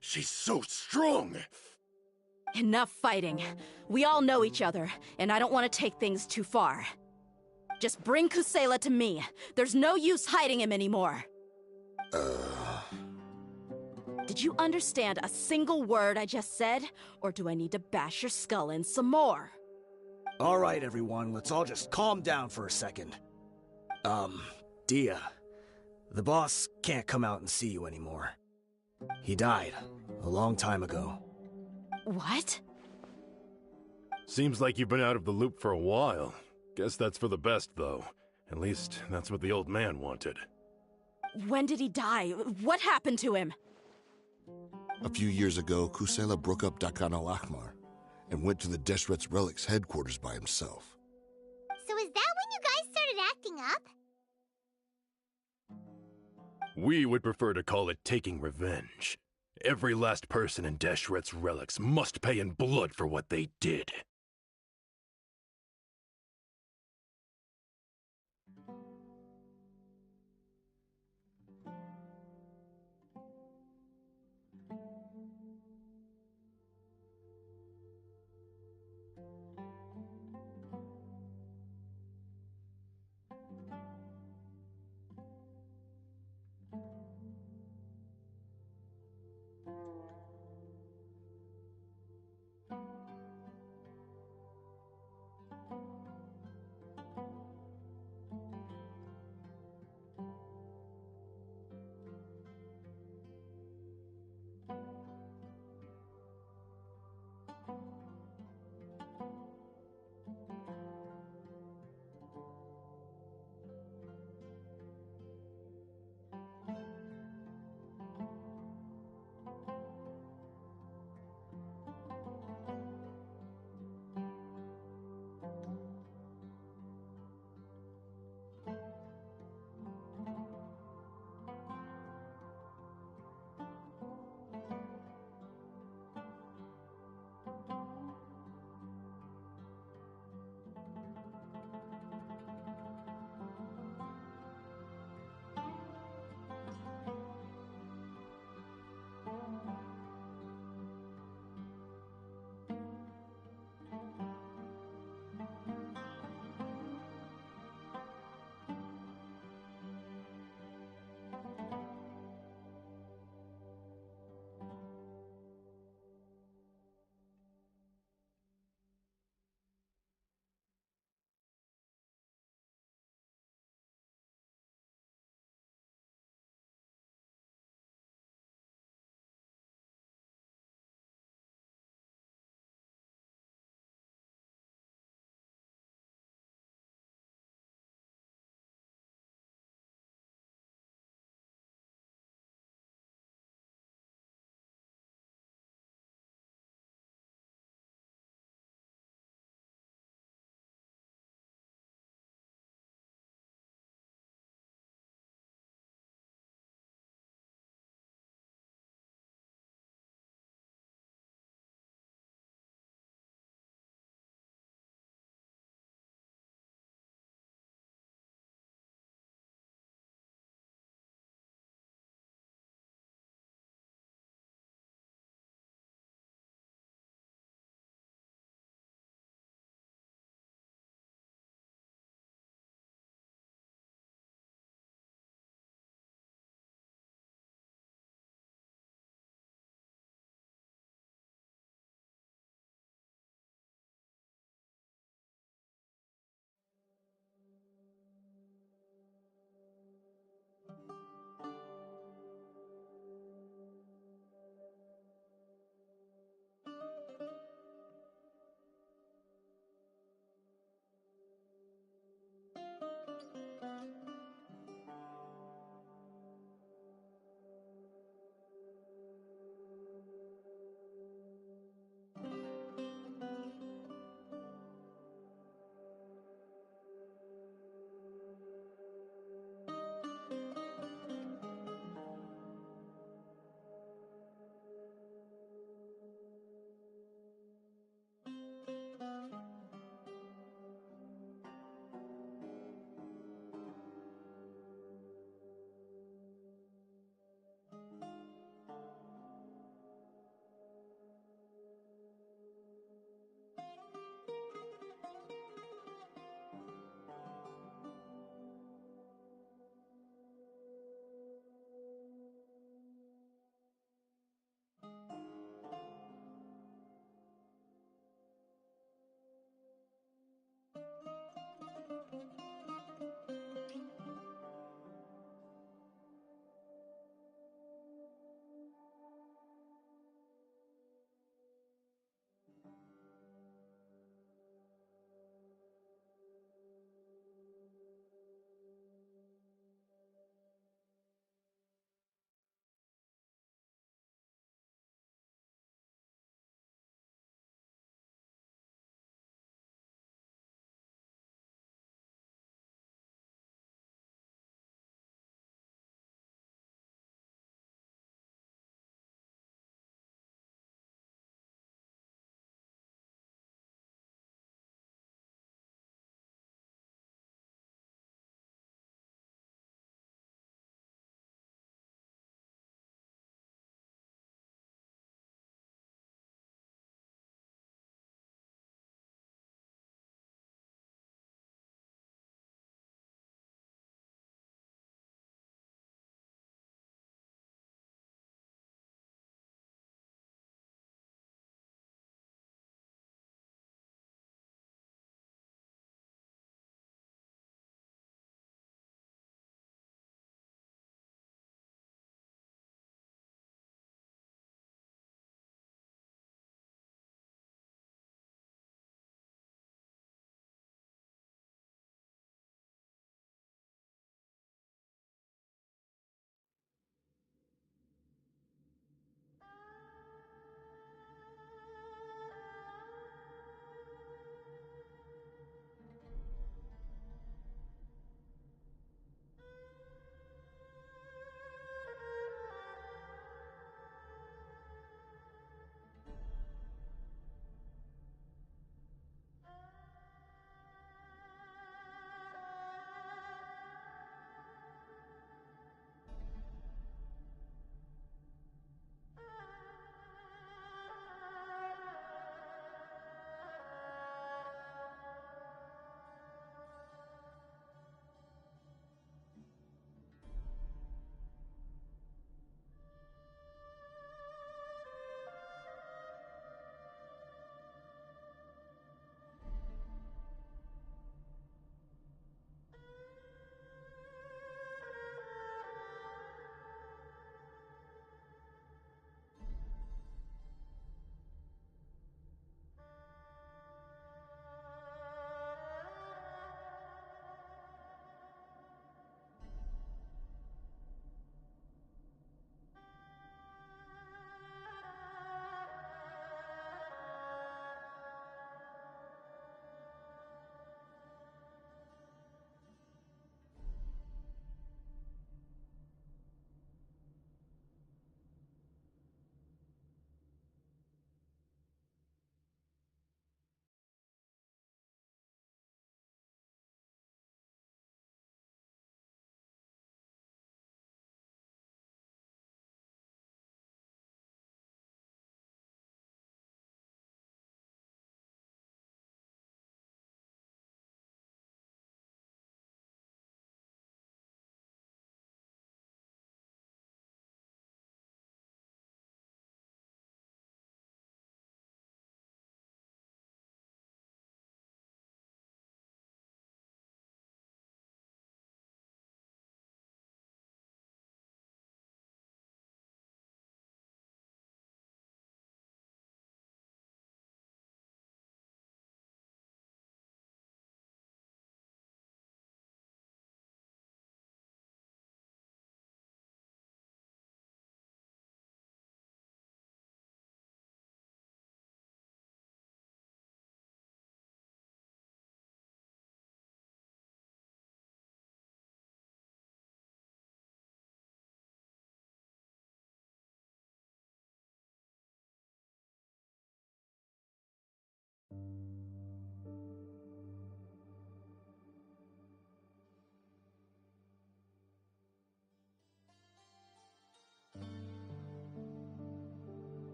She's so strong! Enough fighting. We all know each other, and I don't want to take things too far. Just bring Kusela to me. There's no use hiding him anymore. Did you understand a single word I just said? Or do I need to bash your skull in some more? All right, everyone, let's all just calm down for a second. Dia, the boss can't come out and see you anymore. He died a long time ago. What? Seems like you've been out of the loop for a while. Guess that's for the best, though. At least, that's what the old man wanted. When did he die? What happened to him? A few years ago, Kusela broke up Dakan al-Ahmar and went to the Deshret's Relics headquarters by himself. So is that when you guys started acting up? We would prefer to call it taking revenge. Every last person in Deshret's Relics must pay in blood for what they did.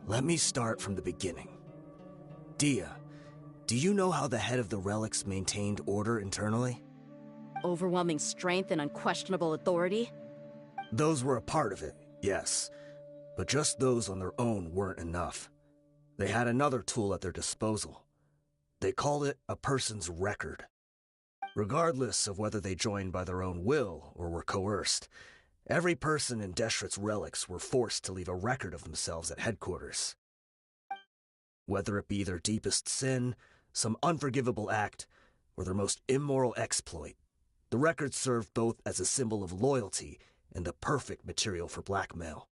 Let me start from the beginning. Dia, do you know how the head of the relics maintained order internally? Overwhelming strength and unquestionable authority? Those were a part of it, yes. But just those on their own weren't enough. They had another tool at their disposal. They called it a person's record. Regardless of whether they joined by their own will or were coerced, every person in Deshret's relics were forced to leave a record of themselves at headquarters. Whether it be their deepest sin, some unforgivable act, or their most immoral exploit, the record served both as a symbol of loyalty and the perfect material for blackmail.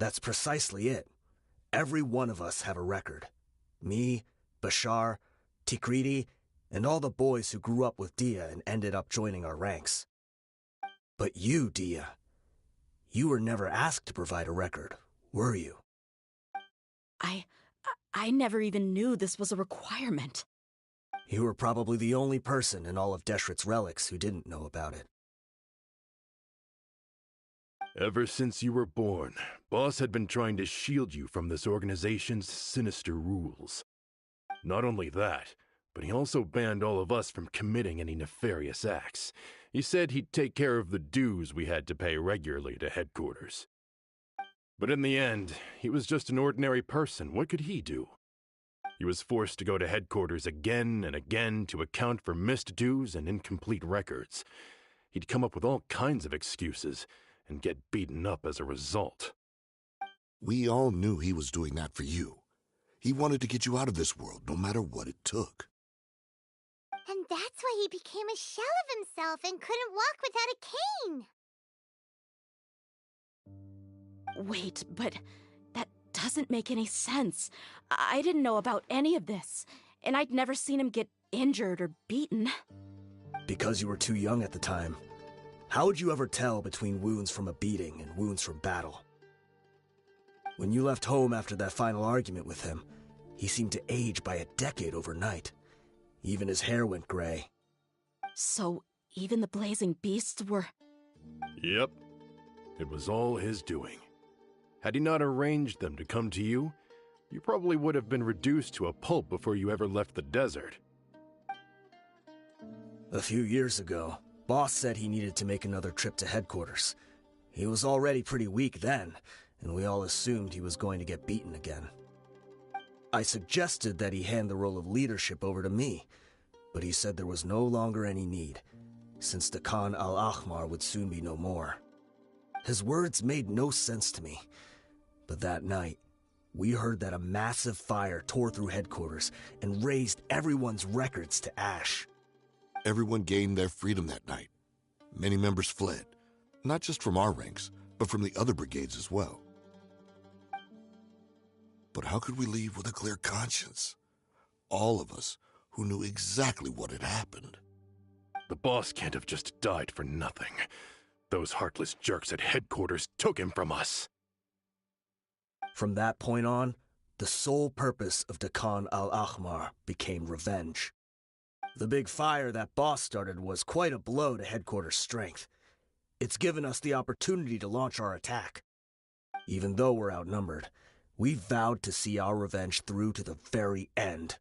That's precisely it. Every one of us have a record. Me, Bashar, Tikriti, and all the boys who grew up with Dia and ended up joining our ranks. But you, Dia, you were never asked to provide a record, were you? I never even knew this was a requirement. You were probably the only person in all of Deshret's relics who didn't know about it. Ever since you were born, Boss had been trying to shield you from this organization's sinister rules. Not only that, but he also banned all of us from committing any nefarious acts. He said he'd take care of the dues we had to pay regularly to headquarters. But in the end, he was just an ordinary person. What could he do? He was forced to go to headquarters again and again to account for missed dues and incomplete records. He'd come up with all kinds of excuses and get beaten up as a result. We all knew he was doing that for you. He wanted to get you out of this world, no matter what it took. And that's why he became a shell of himself and couldn't walk without a cane. Wait, but that doesn't make any sense. I didn't know about any of this, and I'd never seen him get injured or beaten. Because you were too young at the time. How would you ever tell between wounds from a beating and wounds from battle? When you left home after that final argument with him, he seemed to age by a decade overnight. Even his hair went gray. So, even the blazing beasts were... Yep. It was all his doing. Had he not arranged them to come to you, you probably would have been reduced to a pulp before you ever left the desert. A few years ago, Boss said he needed to make another trip to headquarters. He was already pretty weak then, and we all assumed he was going to get beaten again. I suggested that he hand the role of leadership over to me, but he said there was no longer any need, since the Khan al-Ahmar would soon be no more. His words made no sense to me, but that night, we heard that a massive fire tore through headquarters and razed everyone's records to ash. Everyone gained their freedom that night. Many members fled, not just from our ranks, but from the other brigades as well. But how could we leave with a clear conscience? All of us who knew exactly what had happened. The boss can't have just died for nothing. Those heartless jerks at headquarters took him from us. From that point on, the sole purpose of the Khan al-Ahmar became revenge. The big fire that Boss started was quite a blow to headquarters' strength. It's given us the opportunity to launch our attack. Even though we're outnumbered, we vowed to see our revenge through to the very end.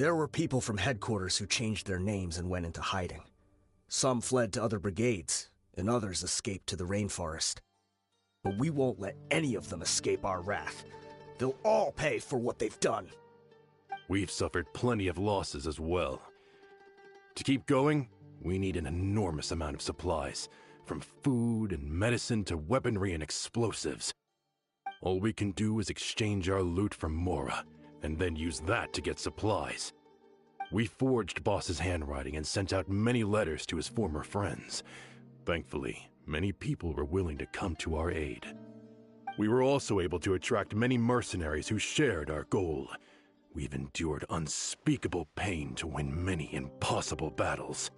There were people from headquarters who changed their names and went into hiding. Some fled to other brigades, and others escaped to the rainforest. But we won't let any of them escape our wrath. They'll all pay for what they've done. We've suffered plenty of losses as well. To keep going, we need an enormous amount of supplies, from food and medicine to weaponry and explosives. All we can do is exchange our loot from Mora, and then use that to get supplies. We forged Boss's handwriting and sent out many letters to his former friends. Thankfully, many people were willing to come to our aid. We were also able to attract many mercenaries who shared our goal. We've endured unspeakable pain to win many impossible battles.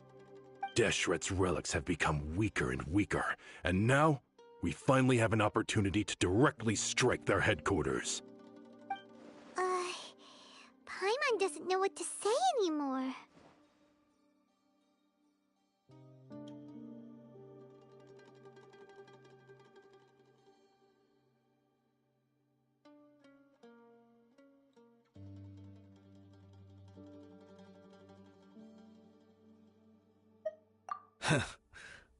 Deshret's relics have become weaker and weaker, and now we finally have an opportunity to directly strike their headquarters. Paimon doesn't know what to say anymore.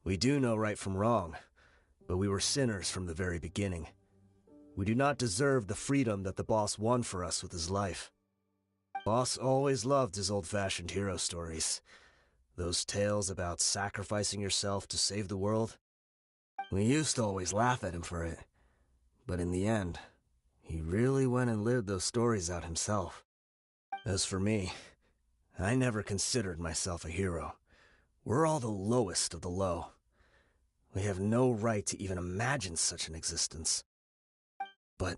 We do know right from wrong, but we were sinners from the very beginning. We do not deserve the freedom that the boss won for us with his life. Boss always loved his old-fashioned hero stories. Those tales about sacrificing yourself to save the world. We used to always laugh at him for it. But in the end, he really went and lived those stories out himself. As for me, I never considered myself a hero. We're all the lowest of the low. We have no right to even imagine such an existence. But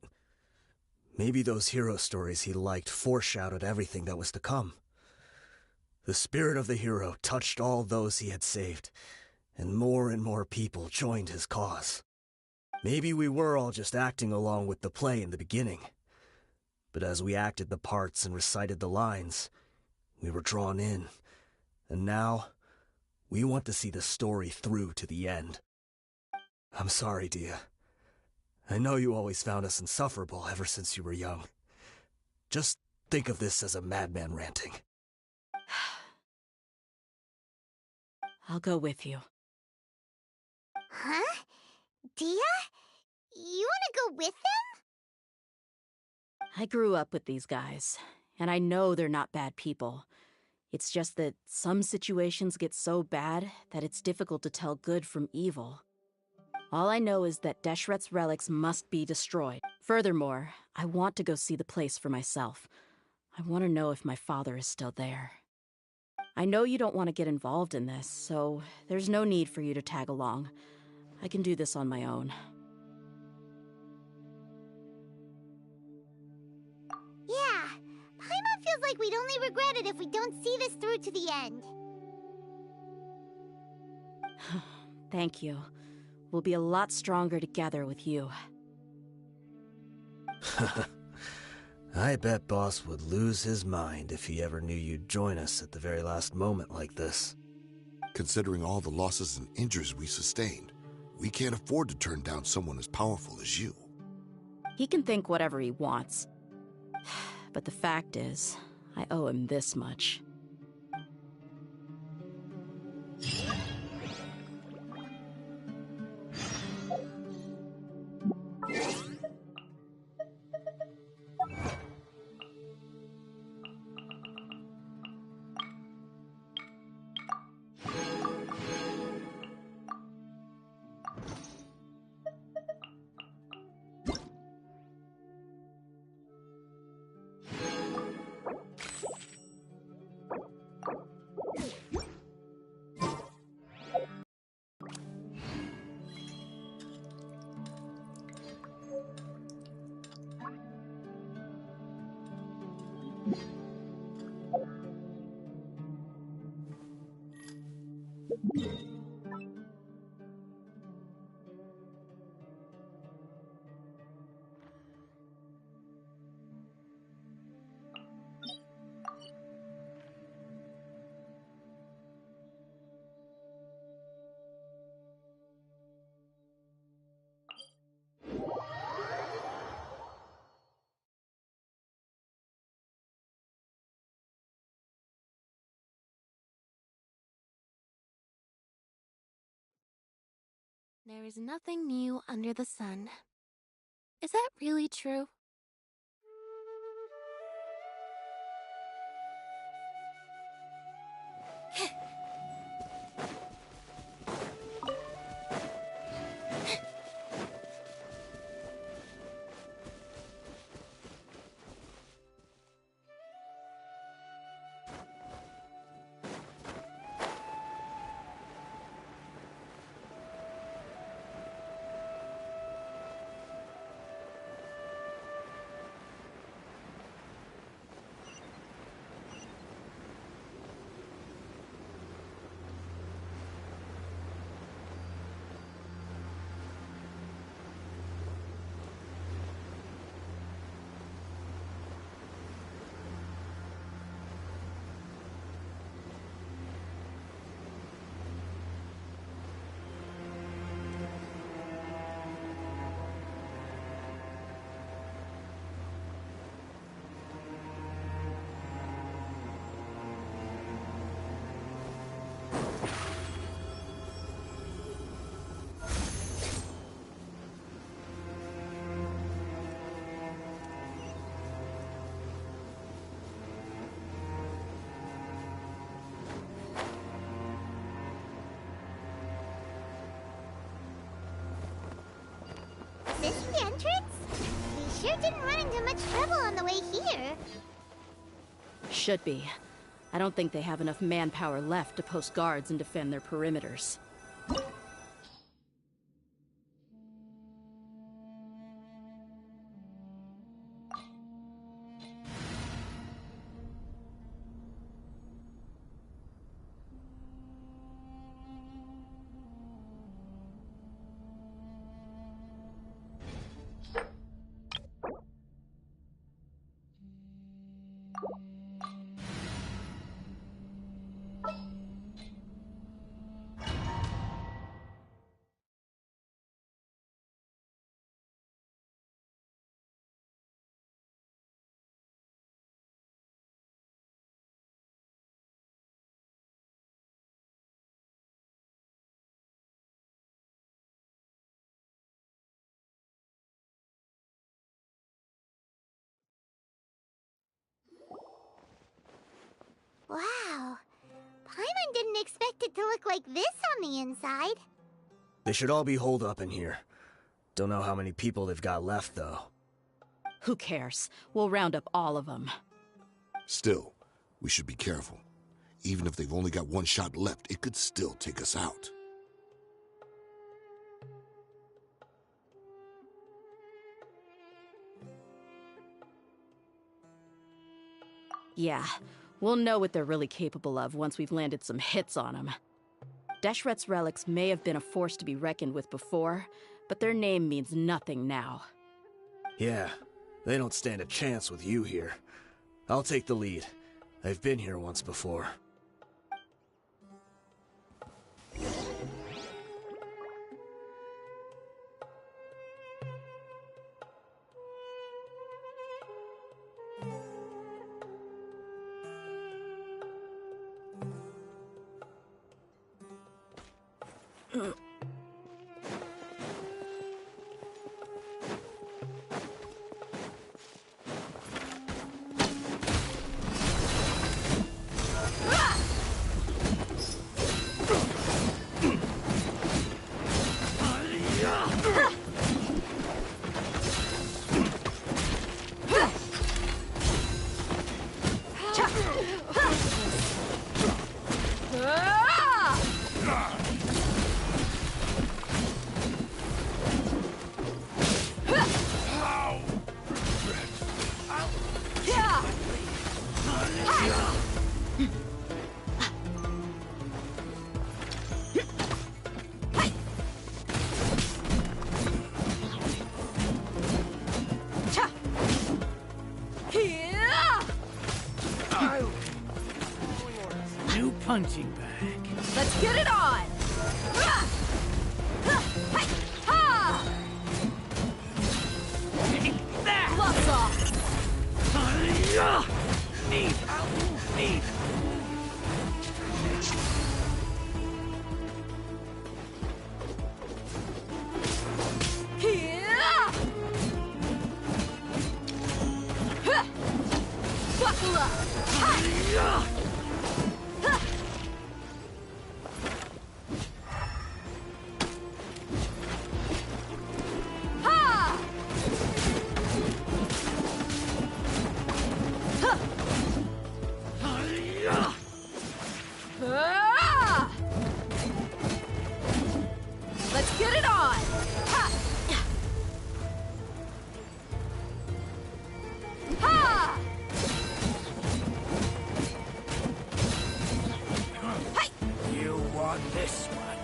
maybe those hero stories he liked foreshadowed everything that was to come. The spirit of the hero touched all those he had saved, and more people joined his cause. Maybe we were all just acting along with the play in the beginning. But as we acted the parts and recited the lines, we were drawn in. And now, we want to see the story through to the end. I'm sorry, Dia. I know you always found us insufferable ever since you were young. Just think of this as a madman ranting. I'll go with you. Huh? Dia? You want to go with them? I grew up with these guys, and I know they're not bad people. It's just that some situations get so bad that it's difficult to tell good from evil. All I know is that Deshret's relics must be destroyed. Furthermore, I want to go see the place for myself. I want to know if my father is still there. I know you don't want to get involved in this, so there's no need for you to tag along. I can do this on my own. Yeah, Paimon feels like we'd only regret it if we don't see this through to the end. Thank you. We'll be a lot stronger together with you. I bet Boss would lose his mind if he ever knew you'd join us at the very last moment like this. Considering all the losses and injuries we sustained, we can't afford to turn down someone as powerful as you. He can think whatever he wants. But the fact is, I owe him this much. There is nothing new under the sun. Is that really true? This is the entrance? We sure didn't run into much trouble on the way here. Should be. I don't think they have enough manpower left to post guards and defend their perimeters. Wow. Paimon didn't expect it to look like this on the inside. They should all be holed up in here. Don't know how many people they've got left, though. Who cares? We'll round up all of them. Still, we should be careful. Even if they've only got one shot left, it could still take us out. Yeah, we'll know what they're really capable of once we've landed some hits on them. Deshret's relics may have been a force to be reckoned with before, but their name means nothing now. Yeah, they don't stand a chance with you here. I'll take the lead. I've been here once before. New punching bag. Let's get it on! Take that! Gloves off! Need. Let's get it on! Ha! Ha! You won this one.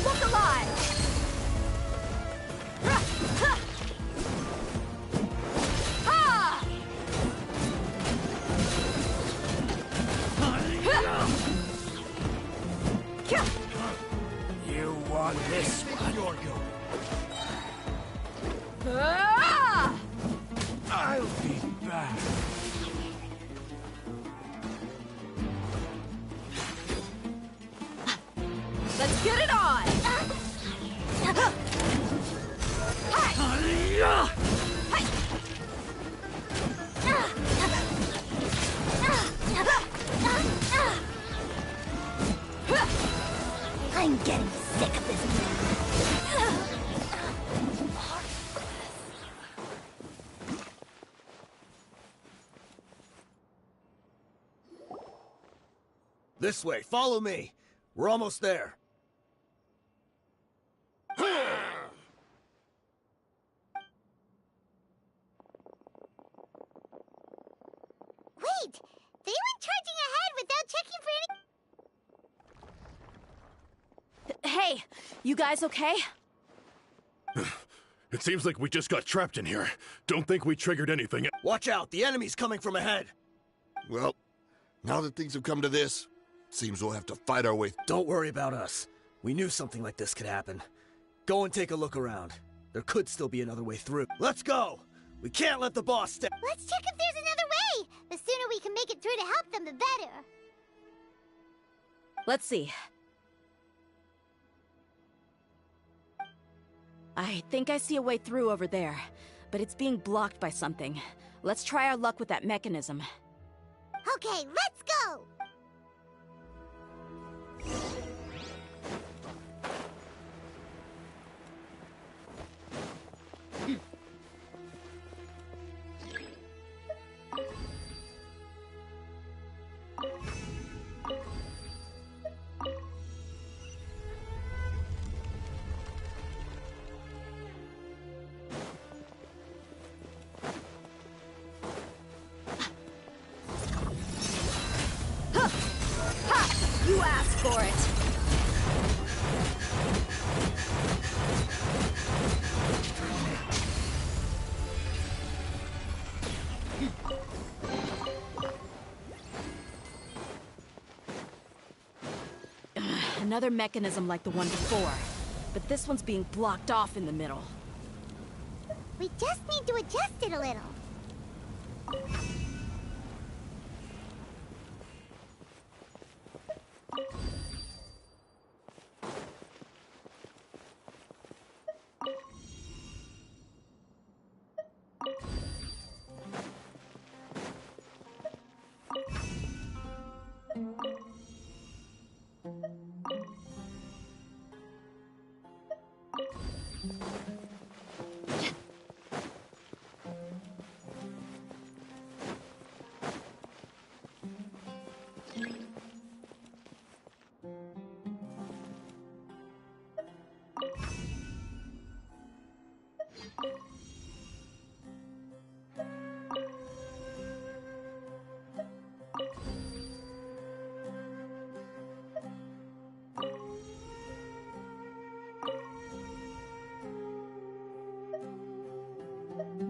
Look alive! You won this one. You're I'll be back. Let's get it on! I'm getting sick of this. This way, follow me. We're almost there. Wait! They went charging ahead without checking for any... Hey, you guys okay? It seems like we just got trapped in here. Don't think we triggered anything. Watch out, the enemy's coming from ahead. Well, now that things have come to this, seems we'll have to fight our way. Don't worry about us. We knew something like this could happen. Go and take a look around. There could still be another way through. Let's go! We can't let the boss stay. Let's check if there's another way! The sooner we can make it through to help them, the better. Let's see. I think I see a way through over there, but it's being blocked by something. Let's try our luck with that mechanism. Okay, let's go! You asked for it! Another mechanism like the one before, but this one's being blocked off in the middle. We just need to adjust it a little.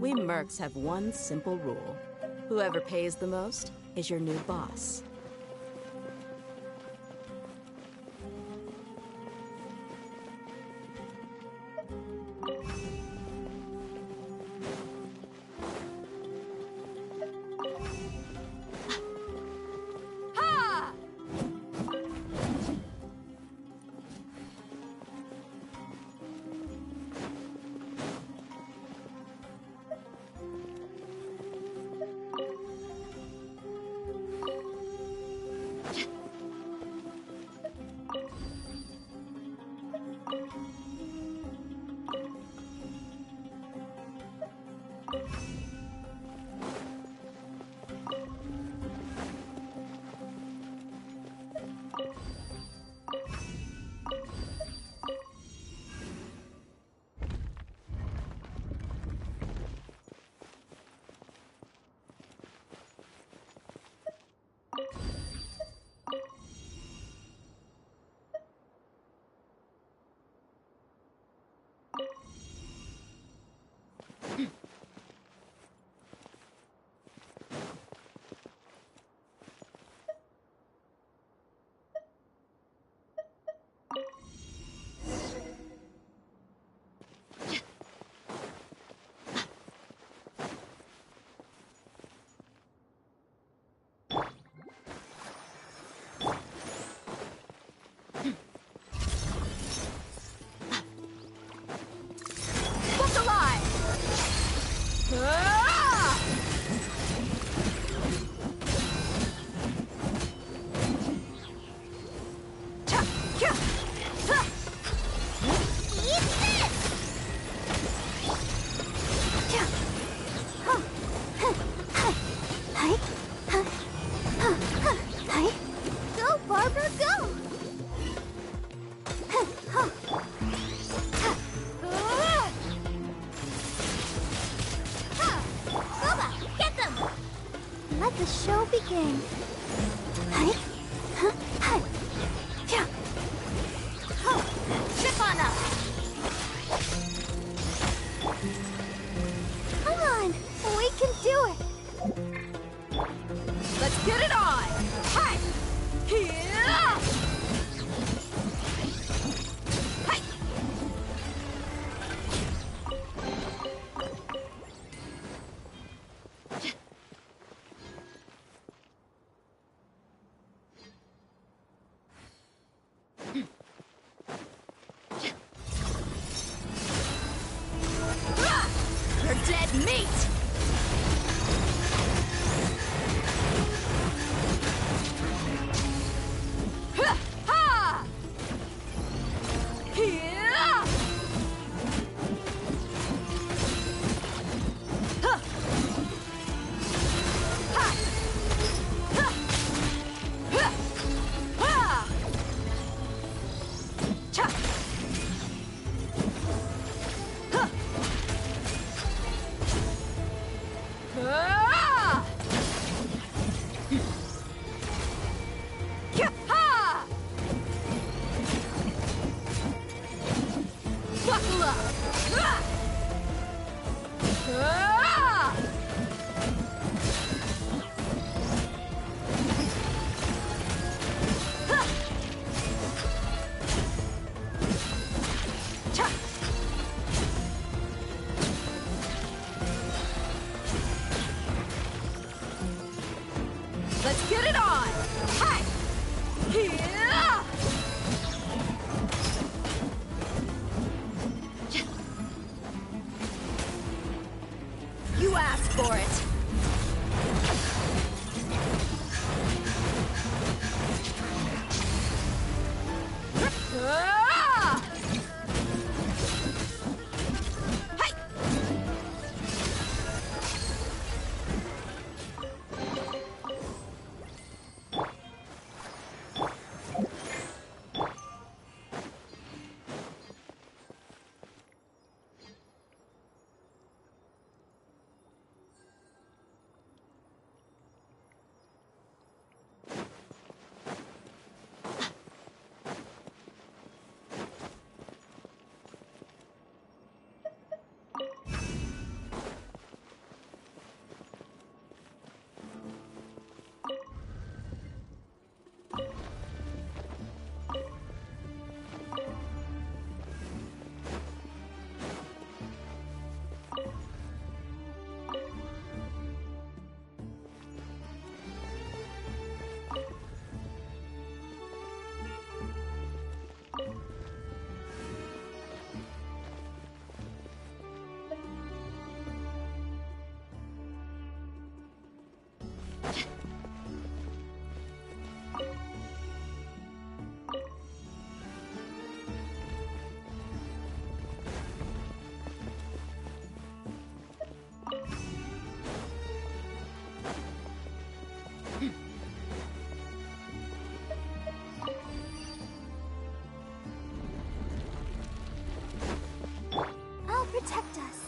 We mercs have one simple rule. Whoever pays the most is your new boss. Barber, go! Boba, get them! Let the show begin. Ship on up! Come on, we can do it! Let's get it on! Hi! Here! Hi! You're dead meat! Ha! Here! Ha! Ha! Ha! Ha! Ha! Cha! Ha! Ah! Yah-ha! Buckle up! Ah! Ah! Ha! Cha! Let's get it on! Hi! Here! You asked for it! Ah! Hi! I'll protect us.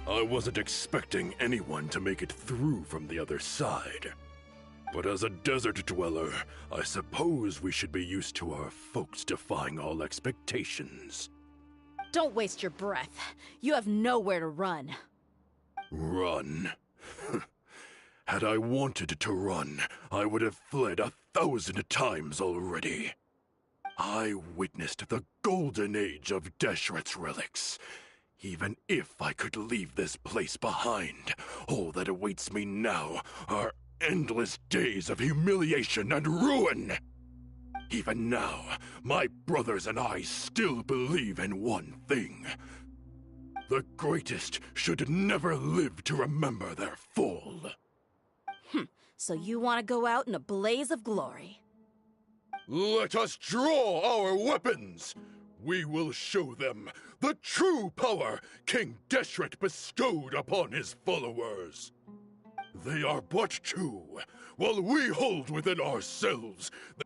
I wasn't expecting anyone to make it through from the other side. But as a desert dweller, I suppose we should be used to our folks defying all expectations. Don't waste your breath. You have nowhere to run. Run? Had I wanted to run, I would have fled 1,000 times already. I witnessed the golden age of Deshret's relics. Even if I could leave this place behind, all that awaits me now are endless days of humiliation and ruin. Even now, my brothers and I still believe in one thing. The greatest should never live to remember their fall. So you want to go out in a blaze of glory. Let us draw our weapons! We will show them the true power King Deshret bestowed upon his followers. They are but two, while we hold within ourselves the...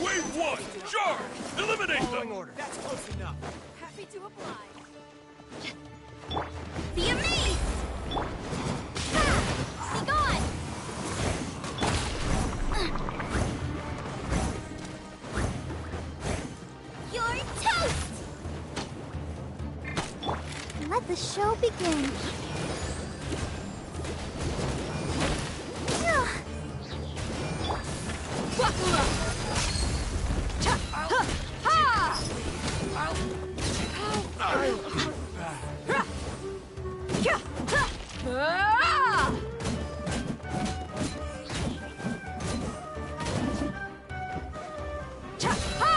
Wave 1! Charge! Eliminate them! Order. That's close enough. Happy to oblige. The amaze! Ha! Be gone! You're toast! Let the show begin. Buckle up! Cha! Ha! Ha! Yeah! Ha! Ah! Cha! Ha!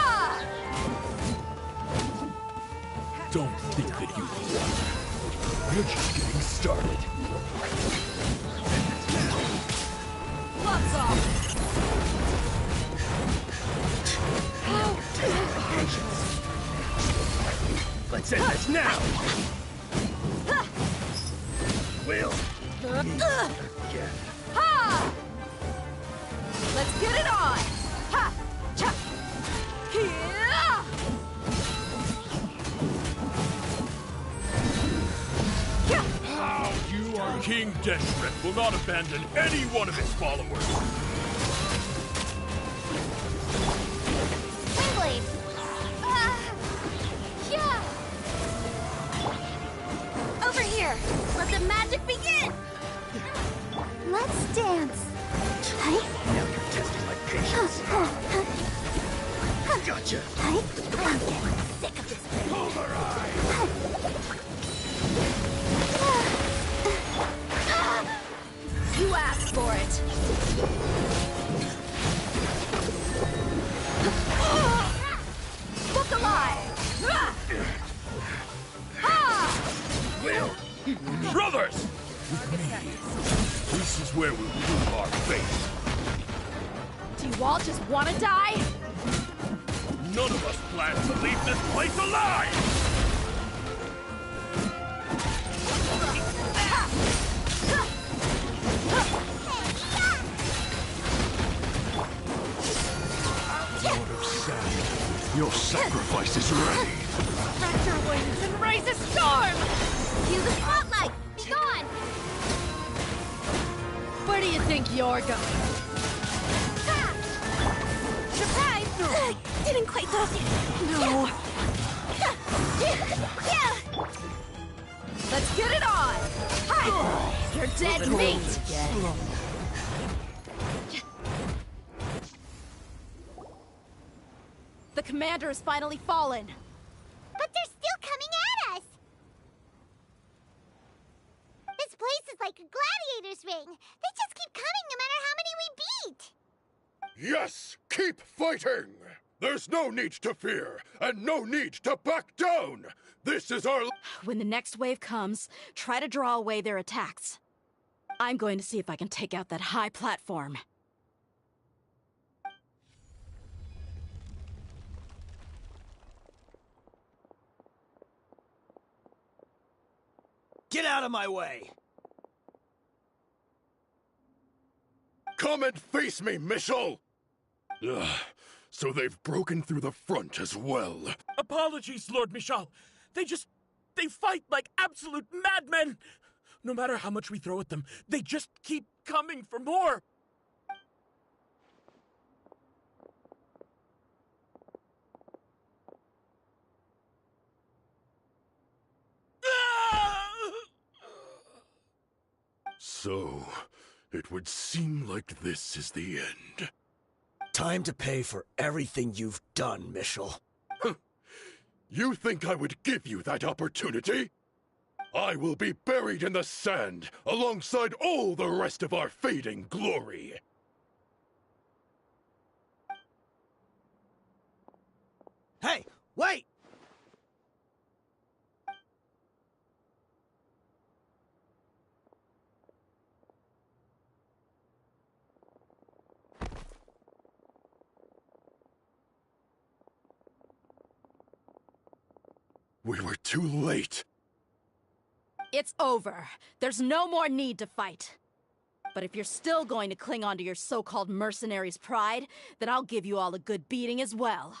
Don't think that you won. We're just getting started. Gloves off! Let's end this now! Will. Yeah. Ha! Let's get it on! Ha! Cha! Here! How you are King Deshret will not abandon any one of his followers. Windblade! Yeah! Over here! Let the magic begin! Let's dance. Now you're testing my patience. Gotcha. I'm getting sick of this. You asked for it! Look alive! Will! Brothers! With me, this is where we'll prove our faith. Do you all just want to die? None of us plans to leave this place alive! Lord of Sand, your sacrifice is ready. Spread your wings and raise a storm! Cue the spotlight! Be gone! Where do you think you're going? Surprise! Didn't quite toss it. No. Yeah. Let's get it on! Hi! You're dead meat! The commander has finally fallen. But they're still coming at us! This place is like a gladiator's ring. They just keep coming no matter how many we beat. Yes, keep fighting! There's no need to fear, and no need to back down! This is our... When the next wave comes, try to draw away their attacks. I'm going to see if I can take out that high platform. Get out of my way! Come and face me, Michel! Ugh, so they've broken through the front as well. Apologies, Lord Michal. They fight like absolute madmen. No matter how much we throw at them, they just keep coming for more. So, it would seem like this is the end. Time to pay for everything you've done, Michel. You think I would give you that opportunity? I will be buried in the sand alongside all the rest of our fading glory. Hey, wait! We were too late. It's over. There's no more need to fight. But if you're still going to cling on to your so-called mercenary's pride, then I'll give you all a good beating as well.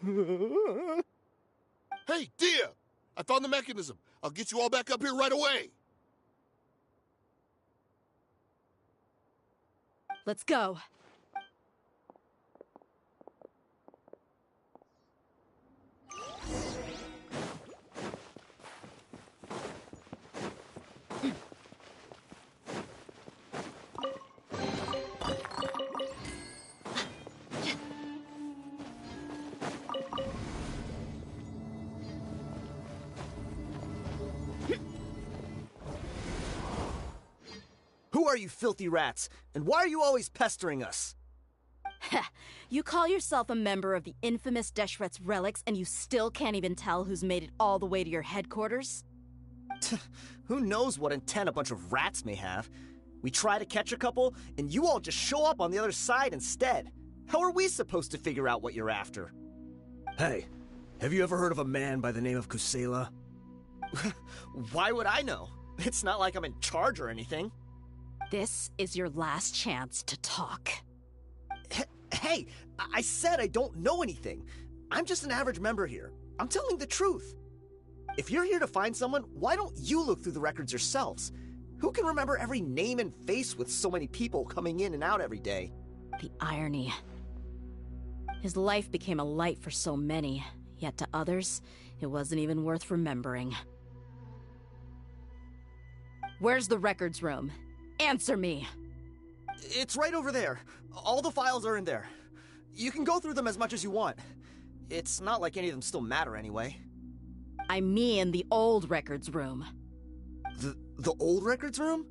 Hey, Dia! I found the mechanism. I'll get you all back up here right away. Let's go. Who are you filthy rats? And why are you always pestering us? You call yourself a member of the infamous Deshret's relics, and you still can't even tell who's made it all the way to your headquarters? Who knows what intent a bunch of rats may have? We try to catch a couple, and you all just show up on the other side instead. How are we supposed to figure out what you're after? Hey, have you ever heard of a man by the name of Kusela? Why would I know? It's not like I'm in charge or anything. This is your last chance to talk. Hey, I said I don't know anything. I'm just an average member here. I'm telling the truth. If you're here to find someone, why don't you look through the records yourselves? Who can remember every name and face with so many people coming in and out every day? The irony. His life became a light for so many, yet to others, it wasn't even worth remembering. Where's the records room? Answer me! It's right over there. All the files are in there. You can go through them as much as you want. It's not like any of them still matter anyway. I mean the old records room. The old records room?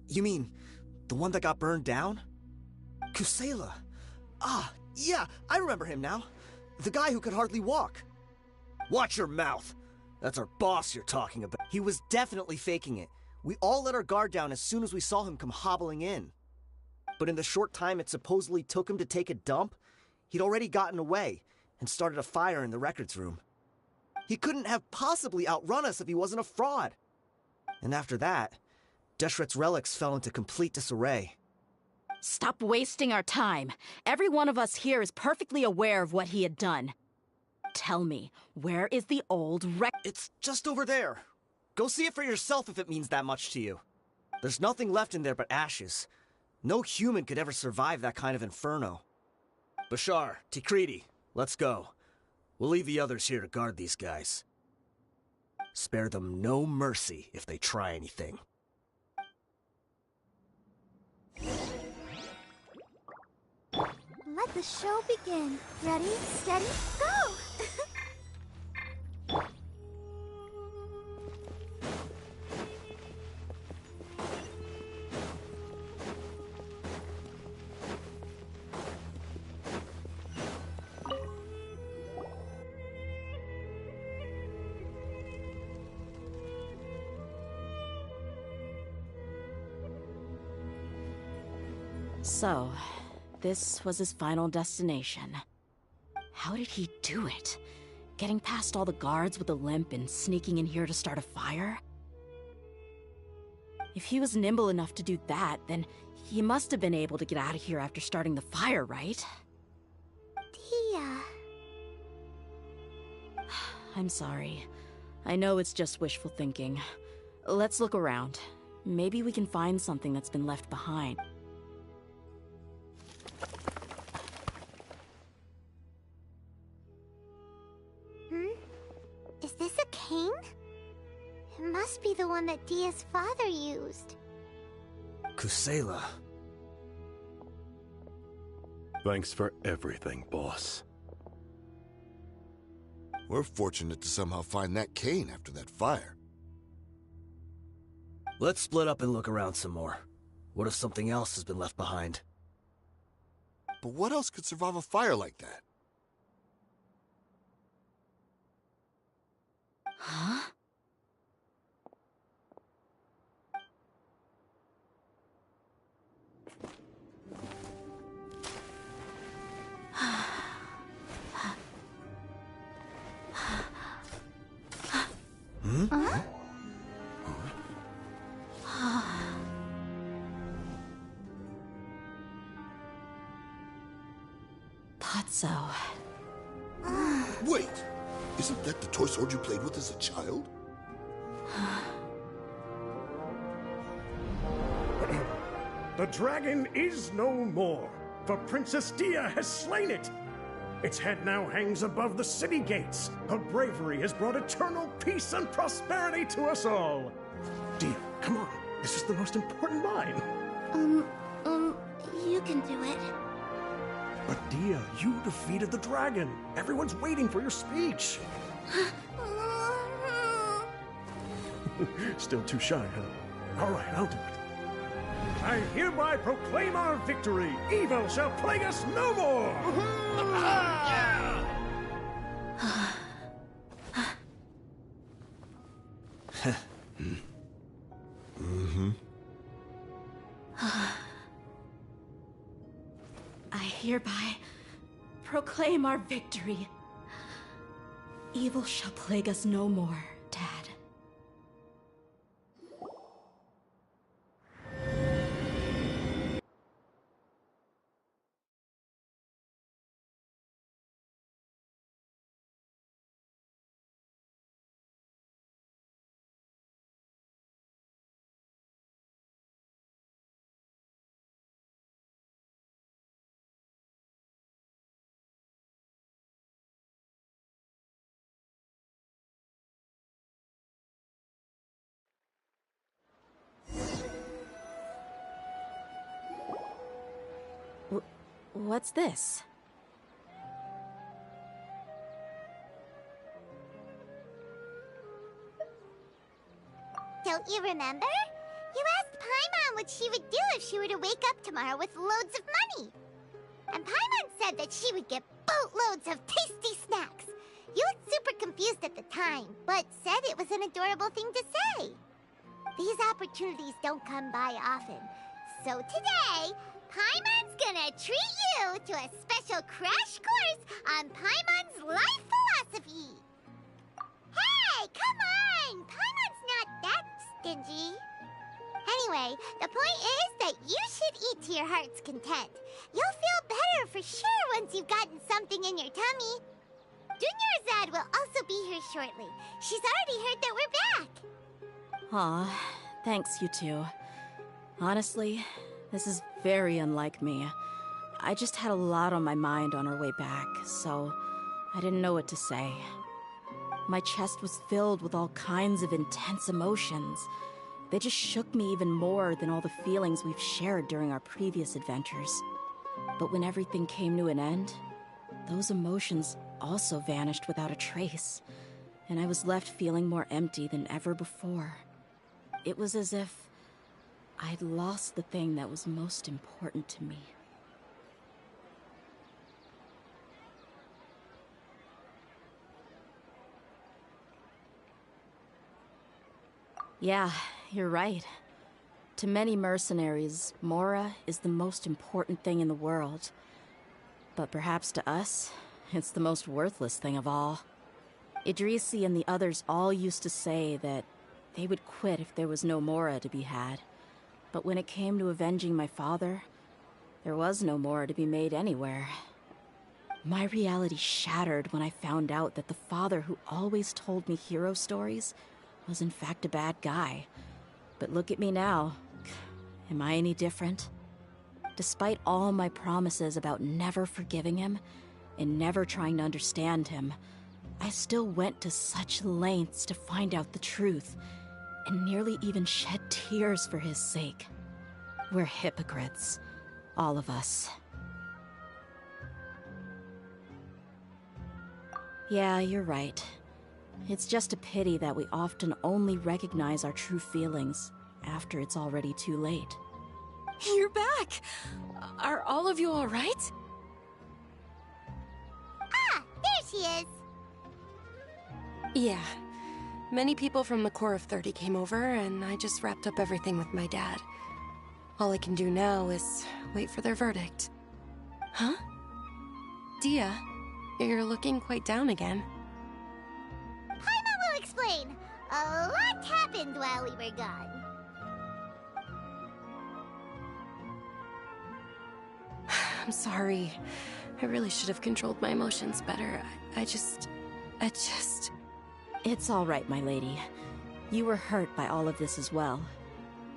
You mean the one that got burned down? Kusela. Ah, yeah, I remember him now. The guy who could hardly walk. Watch your mouth. That's our boss you're talking about. He was definitely faking it. We all let our guard down as soon as we saw him come hobbling in. But in the short time it supposedly took him to take a dump, he'd already gotten away and started a fire in the records room. He couldn't have possibly outrun us if he wasn't a fraud. And after that, Deshret's relics fell into complete disarray. Stop wasting our time. Every one of us here is perfectly aware of what he had done. Tell me, where is the old It's just over there. Go see it for yourself if it means that much to you. There's nothing left in there but ashes. No human could ever survive that kind of inferno. Bashar, Tikriti, let's go. We'll leave the others here to guard these guys. Spare them no mercy if they try anything. Let the show begin. Ready, steady, go! So, this was his final destination. How did he do it? Getting past all the guards with a limp and sneaking in here to start a fire? If he was nimble enough to do that, then he must have been able to get out of here after starting the fire, right? Tia... I'm sorry. I know it's just wishful thinking. Let's look around. Maybe we can find something that's been left behind. Is this a cane? It must be the one that Dia's father used. Kusela. Thanks for everything, boss. We're fortunate to somehow find that cane after that fire. Let's split up and look around some more. What if something else has been left behind? But what else could survive a fire like that? Huh? thought so. Wait! Isn't that the toy sword you played with as a child? The dragon is no more, for Princess Dia has slain it. Its head now hangs above the city gates. Her bravery has brought eternal peace and prosperity to us all. Dia, come on. This is the most important line. You can do it. But Dia, you defeated the dragon. Everyone's waiting for your speech. Still too shy, huh? All right, I'll do it. I hereby proclaim our victory. Evil shall plague us no more. I hereby proclaim our victory. Evil shall plague us no more, Dad. What's this? Don't you remember? You asked Paimon what she would do if she were to wake up tomorrow with loads of money. And Paimon said that she would get boatloads of tasty snacks. You looked super confused at the time, but said it was an adorable thing to say. These opportunities don't come by often. So today, Paimon's gonna treat you to a special crash course on Paimon's life philosophy. Hey, come on! Paimon's not that stingy. Anyway, the point is that you should eat to your heart's content. You'll feel better for sure once you've gotten something in your tummy. Dunyarzad will also be here shortly. She's already heard that we're back. Aw, thanks, you two. Honestly, this is very unlike me. I just had a lot on my mind on our way back, so I didn't know what to say. My chest was filled with all kinds of intense emotions. They just shook me even more than all the feelings we've shared during our previous adventures. But when everything came to an end, those emotions also vanished without a trace, and I was left feeling more empty than ever before. It was as if I'd lost the thing that was most important to me. Yeah, you're right. To many mercenaries, Mora is the most important thing in the world. But perhaps to us, it's the most worthless thing of all. Idrisi and the others all used to say that they would quit if there was no Mora to be had. But when it came to avenging my father, there was no Mora to be made anywhere. My reality shattered when I found out that the father who always told me hero stories was in fact a bad guy. But look at me now. Am I any different? Despite all my promises about never forgiving him and never trying to understand him, I still went to such lengths to find out the truth, and nearly even shed tears for his sake. We're hypocrites, all of us. Yeah, you're right. It's just a pity that we often only recognize our true feelings after it's already too late. You're back! Are all of you all right? Ah, there she is. Yeah. Many people from the Corps of 30 came over, and I just wrapped up everything with my dad. All I can do now is wait for their verdict. Huh? Dia, you're looking quite down again. Paimon will explain. A lot happened while we were gone. I'm sorry. I really should have controlled my emotions better. I just... It's all right, my lady. You were hurt by all of this as well.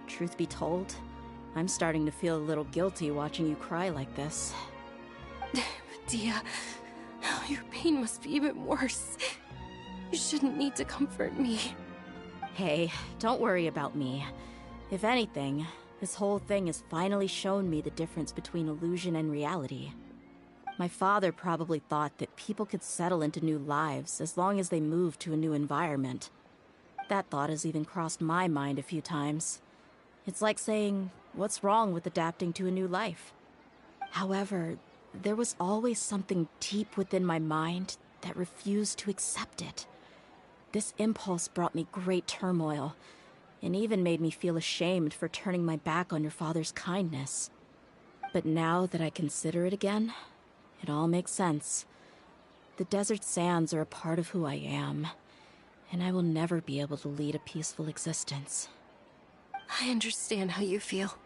Truth be told, I'm starting to feel a little guilty watching you cry like this. Dia, your pain must be even worse. You shouldn't need to comfort me. Hey, don't worry about me. If anything, this whole thing has finally shown me the difference between illusion and reality. My father probably thought that people could settle into new lives as long as they moved to a new environment. That thought has even crossed my mind a few times. It's like saying, what's wrong with adapting to a new life? However, there was always something deep within my mind that refused to accept it. This impulse brought me great turmoil, and even made me feel ashamed for turning my back on your father's kindness. But now that I consider it again, it all makes sense. The desert sands are a part of who I am, and I will never be able to lead a peaceful existence. I understand how you feel.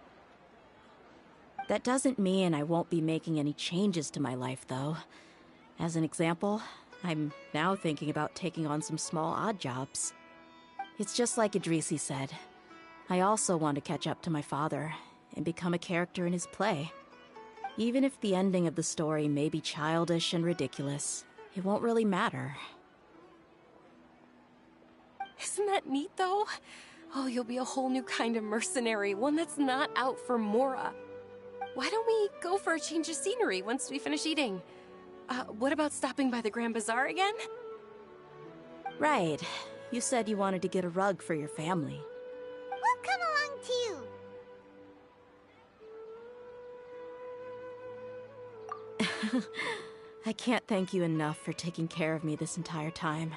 That doesn't mean I won't be making any changes to my life, though. As an example, I'm now thinking about taking on some small odd jobs. It's just like Idrisi said. I also want to catch up to my father and become a character in his play. Even if the ending of the story may be childish and ridiculous, it won't really matter. Isn't that neat, though? Oh, you'll be a whole new kind of mercenary, one that's not out for Mora. Why don't we go for a change of scenery once we finish eating? What about stopping by the Grand Bazaar again? Right. You said you wanted to get a rug for your family. We'll come along too. I can't thank you enough for taking care of me this entire time.